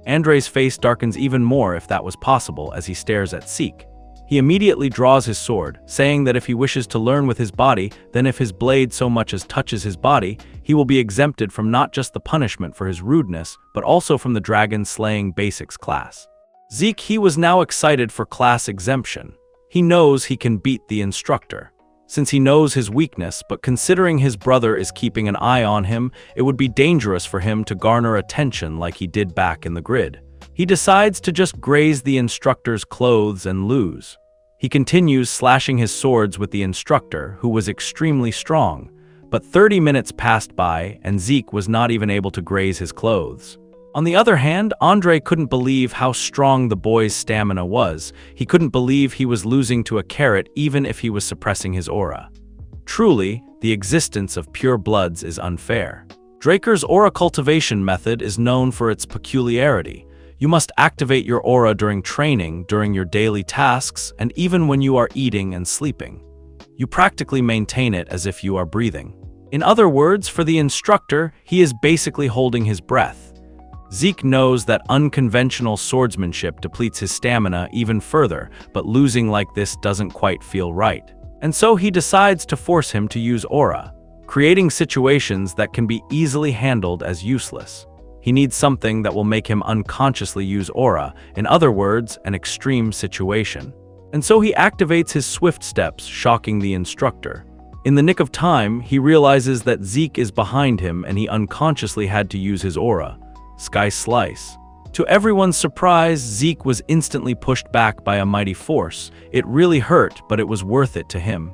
Andre's face darkens even more if that was possible as he stares at Zeke. He immediately draws his sword, saying that if he wishes to learn with his body, then if his blade so much as touches his body, he will be exempted from not just the punishment for his rudeness, but also from the dragon slaying basics class. Zeke, he was now excited for class exemption. He knows he can beat the instructor. Since he knows his weakness, but considering his brother is keeping an eye on him, it would be dangerous for him to garner attention like he did back in the grid. He decides to just graze the instructor's clothes and lose. He continues slashing his swords with the instructor, who was extremely strong. But 30 minutes passed by, and Zeke was not even able to graze his clothes. On the other hand, Andre couldn't believe how strong the boy's stamina was. He couldn't believe he was losing to a carrot even if he was suppressing his aura. Truly, the existence of pure bloods is unfair. Draker's aura cultivation method is known for its peculiarity. You must activate your aura during training, during your daily tasks, and even when you are eating and sleeping. You practically maintain it as if you are breathing. In other words, for the instructor, he is basically holding his breath. Zeke knows that unconventional swordsmanship depletes his stamina even further, but losing like this doesn't quite feel right. And so he decides to force him to use aura, creating situations that can be easily handled as useless. He needs something that will make him unconsciously use aura, in other words, an extreme situation. And so he activates his swift steps, shocking the instructor. In the nick of time, he realizes that Zeke is behind him and he unconsciously had to use his aura. Sky Slice. To everyone's surprise, Zeke was instantly pushed back by a mighty force. It really hurt, but it was worth it to him.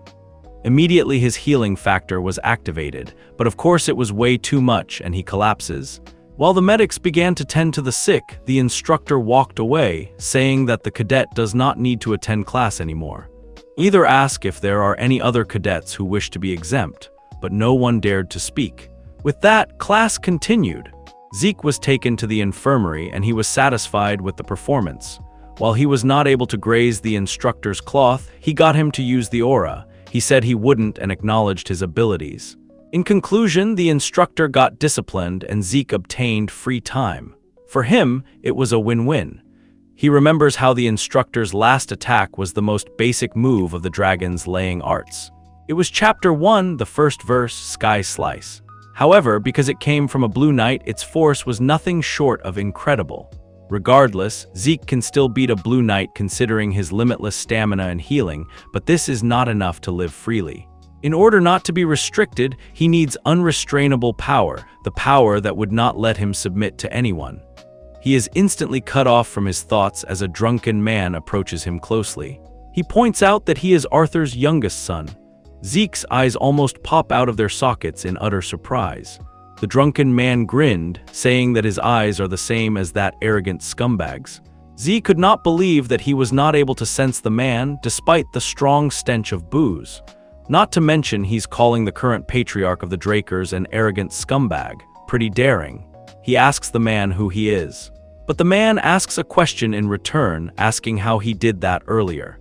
Immediately his healing factor was activated, but of course it was way too much and he collapses. While the medics began to tend to the sick, the instructor walked away, saying that the cadet does not need to attend class anymore. Either ask if there are any other cadets who wish to be exempt, but no one dared to speak. With that, class continued. Zeke was taken to the infirmary and he was satisfied with the performance. While he was not able to graze the instructor's cloth, he got him to use the aura. He said he wouldn't and acknowledged his abilities. In conclusion, the instructor got disciplined and Zeke obtained free time. For him, it was a win-win. He remembers how the instructor's last attack was the most basic move of the dragon's laying arts. It was chapter 1, the first verse, Sky Slice. However, because it came from a blue knight, its force was nothing short of incredible. Regardless, Zeke can still beat a blue knight considering his limitless stamina and healing, but this is not enough to live freely. In order not to be restricted, he needs unrestrainable power, the power that would not let him submit to anyone. He is instantly cut off from his thoughts as a drunken man approaches him closely. He points out that he is Arthur's youngest son. Zeke's eyes almost pop out of their sockets in utter surprise. The drunken man grinned, saying that his eyes are the same as that arrogant scumbag's. Zeke could not believe that he was not able to sense the man despite the strong stench of booze. Not to mention he's calling the current patriarch of the Drakers an arrogant scumbag. Pretty daring. He asks the man who he is. But the man asks a question in return, asking how he did that earlier.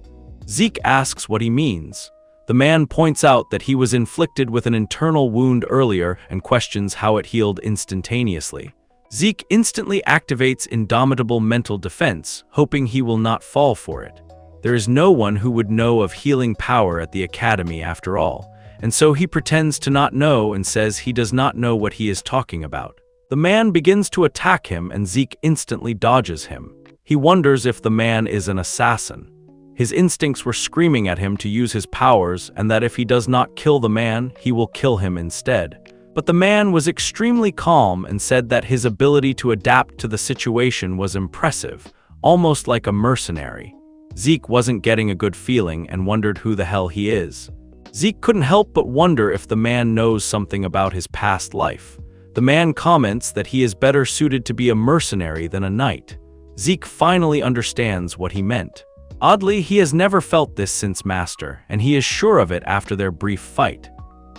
Zeke asks what he means. The man points out that he was inflicted with an internal wound earlier and questions how it healed instantaneously. Zeke instantly activates indomitable mental defense, hoping he will not fall for it. There is no one who would know of healing power at the academy after all, and so he pretends to not know and says he does not know what he is talking about. The man begins to attack him and Zeke instantly dodges him. He wonders if the man is an assassin. His instincts were screaming at him to use his powers and that if he does not kill the man, he will kill him instead. But the man was extremely calm and said that his ability to adapt to the situation was impressive, almost like a mercenary. Zeke wasn't getting a good feeling and wondered who the hell he is. Zeke couldn't help but wonder if the man knows something about his past life. The man comments that he is better suited to be a mercenary than a knight. Zeke finally understands what he meant. Oddly, he has never felt this since Master, and he is sure of it after their brief fight.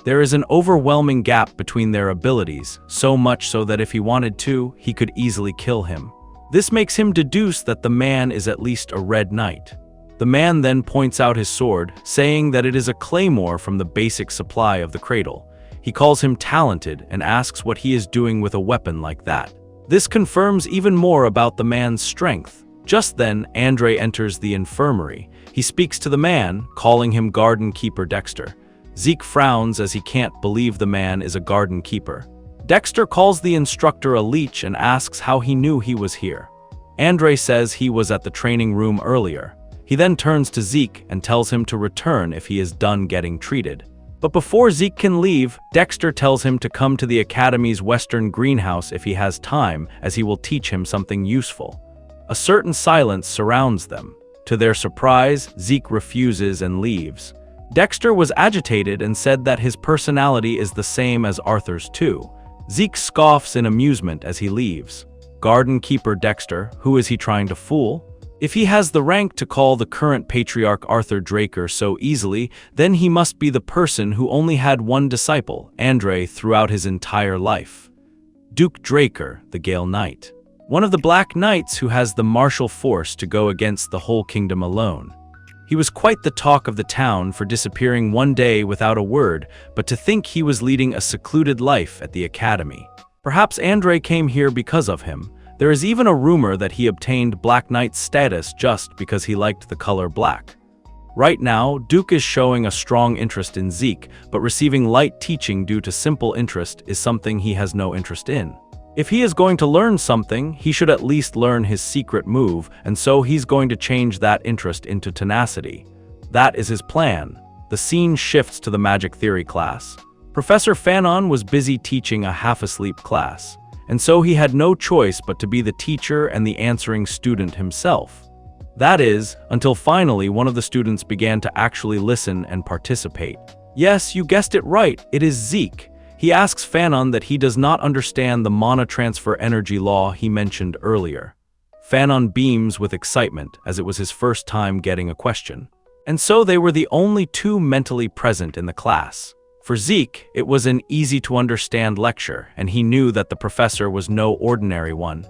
There is an overwhelming gap between their abilities, so much so that if he wanted to, he could easily kill him. This makes him deduce that the man is at least a red knight. The man then points out his sword, saying that it is a claymore from the basic supply of the cradle. He calls him talented and asks what he is doing with a weapon like that. This confirms even more about the man's strength. Just then, Andre enters the infirmary. He speaks to the man, calling him Garden Keeper Dexter. Zeke frowns as he can't believe the man is a garden keeper. Dexter calls the instructor a leech and asks how he knew he was here. Andre says he was at the training room earlier. He then turns to Zeke and tells him to return if he is done getting treated. But before Zeke can leave, Dexter tells him to come to the Academy's western greenhouse if he has time, as he will teach him something useful. A certain silence surrounds them. To their surprise, Zeke refuses and leaves. Dexter was agitated and said that his personality is the same as Arthur's too. Zeke scoffs in amusement as he leaves. Garden Keeper Dexter, who is he trying to fool? If he has the rank to call the current patriarch Arthur Draker so easily, then he must be the person who only had one disciple, Andre, throughout his entire life. Duke Draker, the Gale Knight. One of the Black Knights who has the martial force to go against the whole kingdom alone. He was quite the talk of the town for disappearing one day without a word, but to think he was leading a secluded life at the academy. Perhaps Andre came here because of him. There is even a rumor that he obtained Black Knight status just because he liked the color black. Right now, Duke is showing a strong interest in Zeke, but receiving light teaching due to simple interest is something he has no interest in. If he is going to learn something, he should at least learn his secret move, and so he's going to change that interest into tenacity. That is his plan. The scene shifts to the magic theory class. Professor Fanon was busy teaching a half-asleep class. and so he had no choice but to be the teacher and the answering student himself. That is, until finally one of the students began to actually listen and participate. Yes, you guessed it right, it is Zeke. He asks Fanon that he does not understand the mana transfer energy law he mentioned earlier. Fanon beams with excitement, as it was his first time getting a question. And so they were the only two mentally present in the class. For Zeke, it was an easy-to-understand lecture, and he knew that the professor was no ordinary one.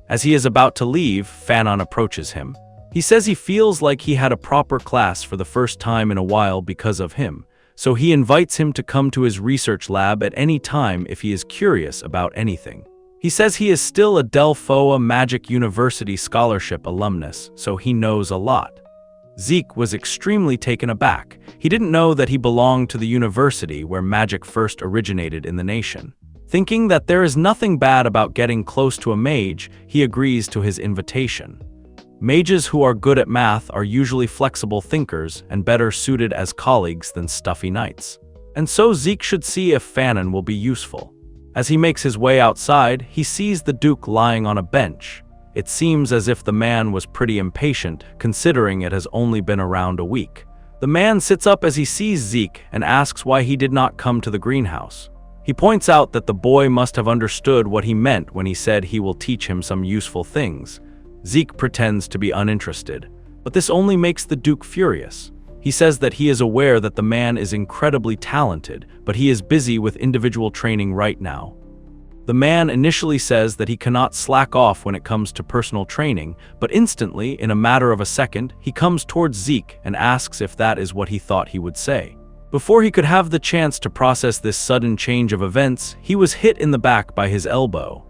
As he is about to leave, Fanon approaches him. He says he feels like he had a proper class for the first time in a while because of him, so he invites him to come to his research lab at any time if he is curious about anything. He says he is still a Delphoa Magic University Scholarship alumnus, so he knows a lot. Zeke was extremely taken aback. He didn't know that he belonged to the university where magic first originated in the nation. Thinking that there is nothing bad about getting close to a mage, he agrees to his invitation. Mages who are good at math are usually flexible thinkers and better suited as colleagues than stuffy knights. And so Zeke should see if Fanon will be useful. As he makes his way outside, he sees the Duke lying on a bench. It seems as if the man was pretty impatient, considering it has only been around a week. The man sits up as he sees Zeke and asks why he did not come to the greenhouse. He points out that the boy must have understood what he meant when he said he will teach him some useful things. Zeke pretends to be uninterested, but this only makes the Duke furious. He says that he is aware that the man is incredibly talented, but he is busy with individual training right now. The man initially says that he cannot slack off when it comes to personal training, but instantly, in a matter of a second, he comes towards Zeke and asks if that is what he thought he would say. Before he could have the chance to process this sudden change of events, he was hit in the back by his elbow.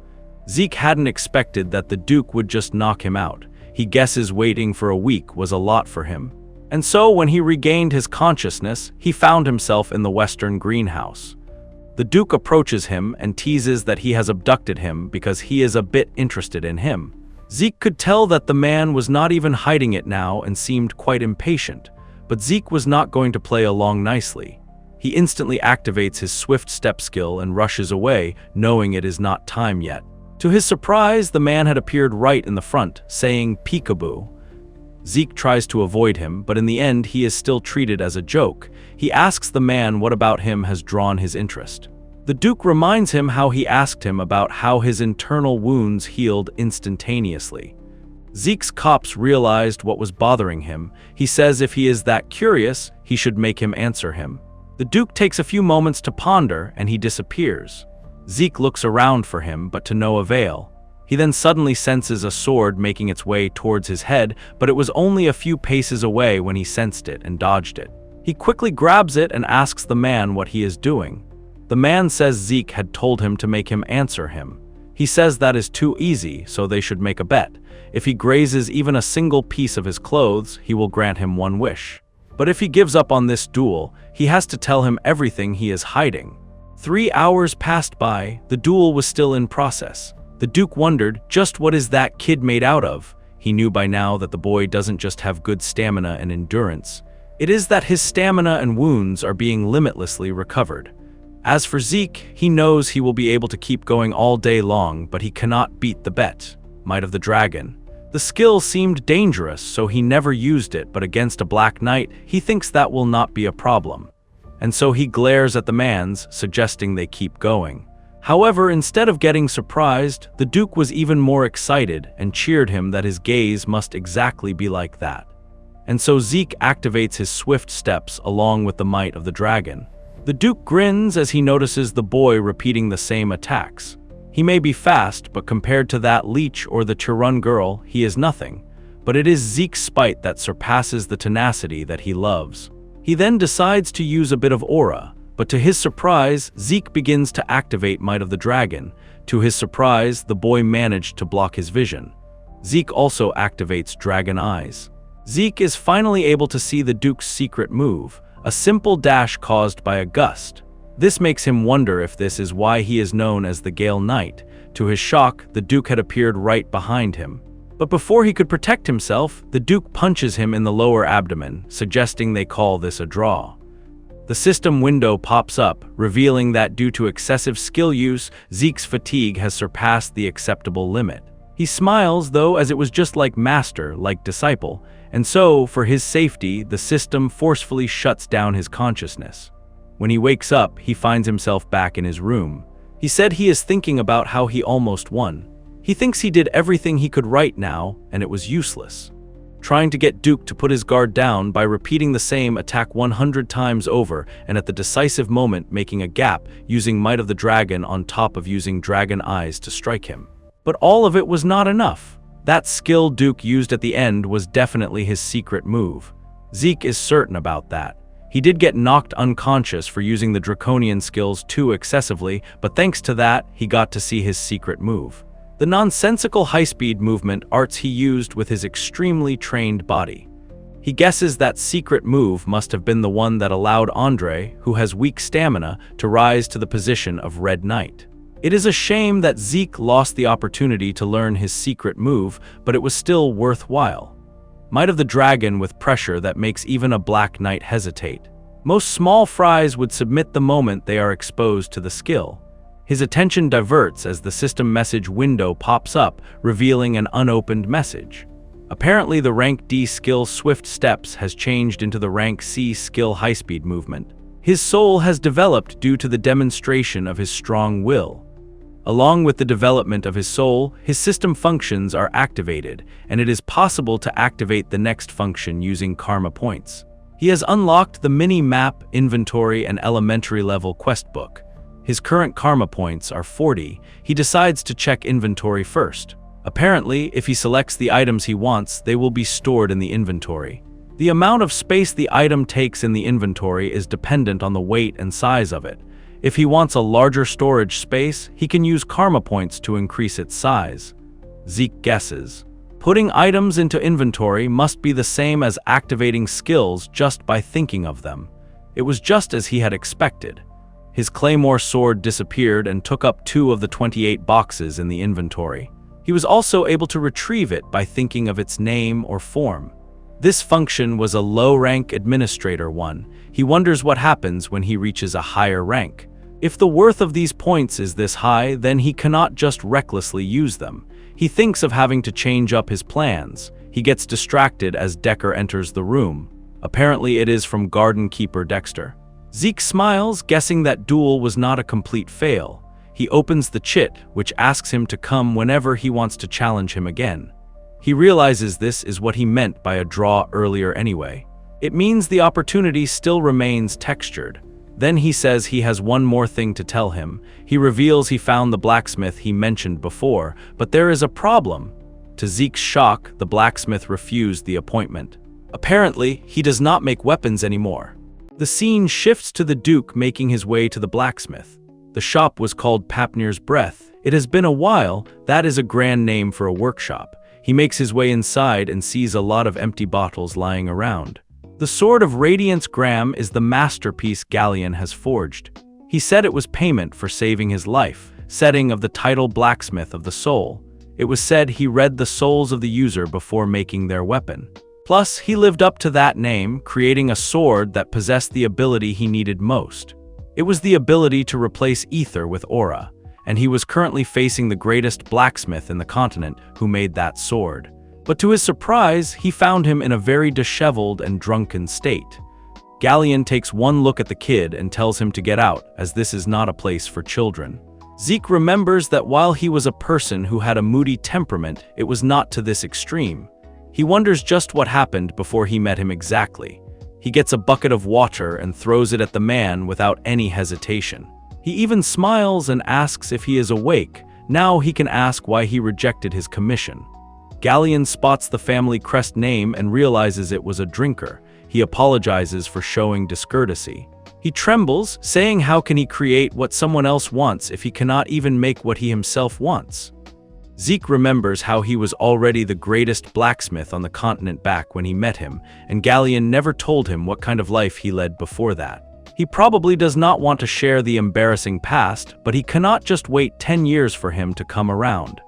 Zeke hadn't expected that the Duke would just knock him out. He guesses waiting for a week was a lot for him. And so when he regained his consciousness, he found himself in the western greenhouse. The Duke approaches him and teases that he has abducted him because he is a bit interested in him. Zeke could tell that the man was not even hiding it now and seemed quite impatient, but Zeke was not going to play along nicely. He instantly activates his swift step skill and rushes away, knowing it is not time yet. To his surprise, the man had appeared right in the front, saying peekaboo. Zeke tries to avoid him, but in the end he is still treated as a joke. He asks the man what about him has drawn his interest. The Duke reminds him how he asked him about how his internal wounds healed instantaneously. Zeke's cops realized what was bothering him. He says if he is that curious, he should make him answer him. The Duke takes a few moments to ponder and he disappears. Zeke looks around for him, but to no avail. He then suddenly senses a sword making its way towards his head, but it was only a few paces away when he sensed it and dodged it. He quickly grabs it and asks the man what he is doing. The man says Zeke had told him to make him answer him. He says that is too easy, so they should make a bet. If he grazes even a single piece of his clothes, he will grant him one wish. But if he gives up on this duel, he has to tell him everything he is hiding. 3 hours passed by, the duel was still in process. The Duke wondered, just what is that kid made out of? He knew by now that the boy doesn't just have good stamina and endurance. It is that his stamina and wounds are being limitlessly recovered. As for Zeke, he knows he will be able to keep going all day long, but he cannot beat the bet. Might of the Dragon. The skill seemed dangerous, so he never used it, but against a Black Knight, he thinks that will not be a problem. And so he glares at the mans, suggesting they keep going. However, instead of getting surprised, the Duke was even more excited and cheered him that his gaze must exactly be like that. And so Zeke activates his swift steps along with the might of the dragon. The Duke grins as he notices the boy repeating the same attacks. He may be fast, but compared to that leech or the Tirun girl, he is nothing. But it is Zeke's spite that surpasses the tenacity that he loves. He then decides to use a bit of aura, but to his surprise, Zeke begins to activate Might of the Dragon. To his surprise, the boy managed to block his vision. Zeke also activates Dragon Eyes. Zeke is finally able to see the Duke's secret move, a simple dash caused by a gust. This makes him wonder if this is why he is known as the Gale Knight. To his shock, the Duke had appeared right behind him. But before he could protect himself, the Duke punches him in the lower abdomen, suggesting they call this a draw. The system window pops up, revealing that due to excessive skill use, Zeke's fatigue has surpassed the acceptable limit. He smiles, though, as it was just like master, like disciple, and so, for his safety, the system forcefully shuts down his consciousness. When he wakes up, he finds himself back in his room. He said he is thinking about how he almost won. He thinks he did everything he could right now, and it was useless. Trying to get Duke to put his guard down by repeating the same attack 100 times over, and at the decisive moment making a gap, using Might of the Dragon on top of using Dragon Eyes to strike him. But all of it was not enough. That skill Duke used at the end was definitely his secret move. Zeke is certain about that. He did get knocked unconscious for using the draconian skills too excessively, but thanks to that, he got to see his secret move. The nonsensical high-speed movement arts he used with his extremely trained body. He guesses that secret move must have been the one that allowed Andre, who has weak stamina, to rise to the position of Red Knight. It is a shame that Zeke lost the opportunity to learn his secret move, but it was still worthwhile. Might of the Dragon with pressure that makes even a Black Knight hesitate. Most small fries would submit the moment they are exposed to the skill. His attention diverts as the system message window pops up, revealing an unopened message. Apparently the rank D skill Swift Steps has changed into the rank C skill High-Speed Movement. His soul has developed due to the demonstration of his strong will. Along with the development of his soul, his system functions are activated, and it is possible to activate the next function using karma points. He has unlocked the mini-map, inventory, and elementary level quest book. His current karma points are 40. He decides to check inventory first. Apparently, if he selects the items he wants, they will be stored in the inventory. The amount of space the item takes in the inventory is dependent on the weight and size of it. If he wants a larger storage space, he can use karma points to increase its size. Zeke guesses. Putting items into inventory must be the same as activating skills just by thinking of them. It was just as he had expected. His claymore sword disappeared and took up 2 of the 28 boxes in the inventory. He was also able to retrieve it by thinking of its name or form. This function was a low-rank administrator one. He wonders what happens when he reaches a higher rank. If the worth of these points is this high, then he cannot just recklessly use them. He thinks of having to change up his plans. He gets distracted as Decker enters the room. Apparently it is from Garden Keeper Dexter. Zeke smiles, guessing that duel was not a complete fail. He opens the chit, which asks him to come whenever he wants to challenge him again. He realizes this is what he meant by a draw earlier anyway. It means the opportunity still remains textured. Then he says he has one more thing to tell him. He reveals he found the blacksmith he mentioned before, but there is a problem. To Zeke's shock, the blacksmith refused the appointment. Apparently, he does not make weapons anymore. The scene shifts to the Duke making his way to the blacksmith. The shop was called Papnir's Breath. It has been a while. That is a grand name for a workshop. He makes his way inside and sees a lot of empty bottles lying around. The Sword of Radiance Graham is the masterpiece Galleon has forged. He said it was payment for saving his life, setting of the title Blacksmith of the Soul. It was said he read the souls of the user before making their weapon. Plus, he lived up to that name, creating a sword that possessed the ability he needed most. It was the ability to replace ether with aura, and he was currently facing the greatest blacksmith in the continent who made that sword. But to his surprise, he found him in a very disheveled and drunken state. Galleon takes one look at the kid and tells him to get out, as this is not a place for children. Zeke remembers that while he was a person who had a moody temperament, it was not to this extreme. He wonders just what happened before he met him exactly. He gets a bucket of water and throws it at the man without any hesitation. He even smiles and asks if he is awake. Now he can ask why he rejected his commission. Galleon spots the family crest name and realizes it was a drinker. He apologizes for showing discourtesy. He trembles, saying how can he create what someone else wants if he cannot even make what he himself wants. Zeke remembers how he was already the greatest blacksmith on the continent back when he met him, and Galleon never told him what kind of life he led before that. He probably does not want to share the embarrassing past, but he cannot just wait 10 years for him to come around.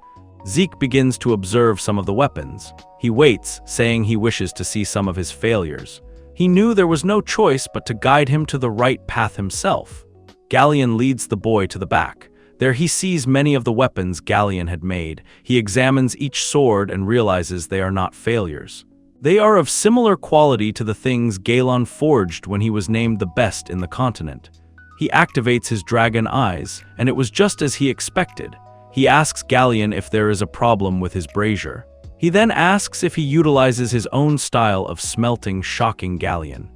Zeke begins to observe some of the weapons. He waits, saying he wishes to see some of his failures. He knew there was no choice but to guide him to the right path himself. Galleon leads the boy to the back. There he sees many of the weapons Galleon had made. He examines each sword and realizes they are not failures. They are of similar quality to the things Galon forged when he was named the best in the continent. He activates his dragon eyes, and it was just as he expected. He asks Galleon if there is a problem with his brazier. He then asks if he utilizes his own style of smelting, shocking Galleon.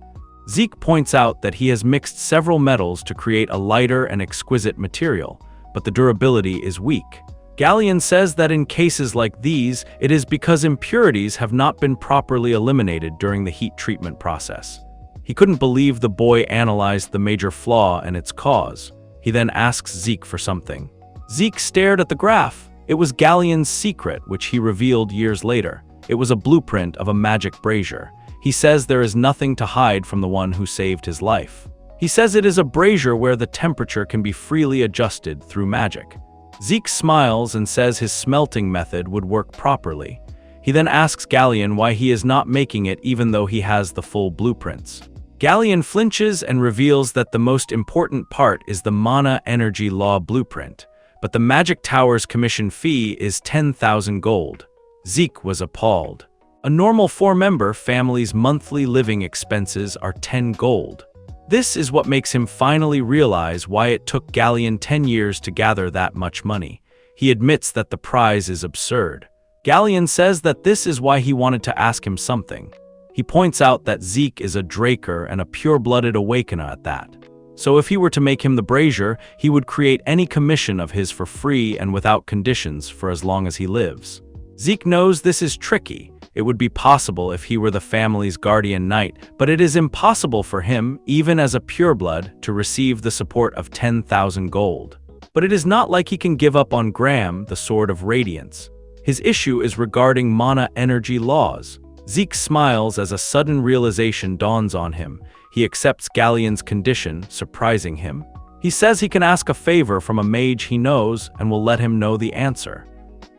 Zeke points out that he has mixed several metals to create a lighter and exquisite material, but the durability is weak. Galleon says that in cases like these, it is because impurities have not been properly eliminated during the heat treatment process. He couldn't believe the boy analyzed the major flaw and its cause. He then asks Zeke for something. Zeke stared at the graph. It was Galleon's secret, which he revealed years later. It was a blueprint of a magic brazier. He says there is nothing to hide from the one who saved his life. He says it is a brazier where the temperature can be freely adjusted through magic. Zeke smiles and says his smelting method would work properly. He then asks Galleon why he is not making it even though he has the full blueprints. Galleon flinches and reveals that the most important part is the mana energy law blueprint, but the Magic Tower's commission fee is 10,000 gold. Zeke was appalled. A normal 4-member family's monthly living expenses are 10 gold. This is what makes him finally realize why it took Galleon 10 years to gather that much money. He admits that the prize is absurd. Galleon says that this is why he wanted to ask him something. He points out that Zeke is a Draker and a pure-blooded awakener at that. So if he were to make him the brazier, he would create any commission of his for free and without conditions for as long as he lives. Zeke knows this is tricky. It would be possible if he were the family's guardian knight, but it is impossible for him, even as a pureblood, to receive the support of 10,000 gold. But it is not like he can give up on Graham, the Sword of Radiance. His issue is regarding mana energy laws. Zeke smiles as a sudden realization dawns on him. He accepts Galleon's condition, surprising him. He says he can ask a favor from a mage he knows and will let him know the answer.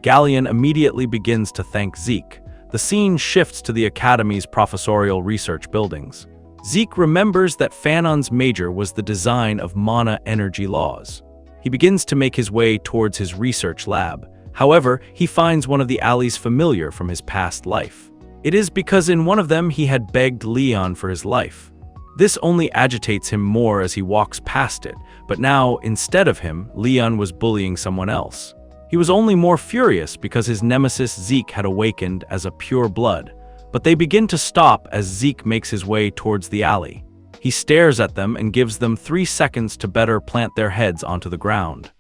Galleon immediately begins to thank Zeke. The scene shifts to the Academy's professorial research buildings. Zeke remembers that Fanon's major was the design of mana energy laws. He begins to make his way towards his research lab. However, he finds one of the alleys familiar from his past life. It is because in one of them he had begged Leon for his life. This only agitates him more as he walks past it, but now, instead of him, Leon was bullying someone else. He was only more furious because his nemesis Zeke had awakened as a pure blood, but they begin to stop as Zeke makes his way towards the alley. He stares at them and gives them 3 seconds to better plant their heads onto the ground.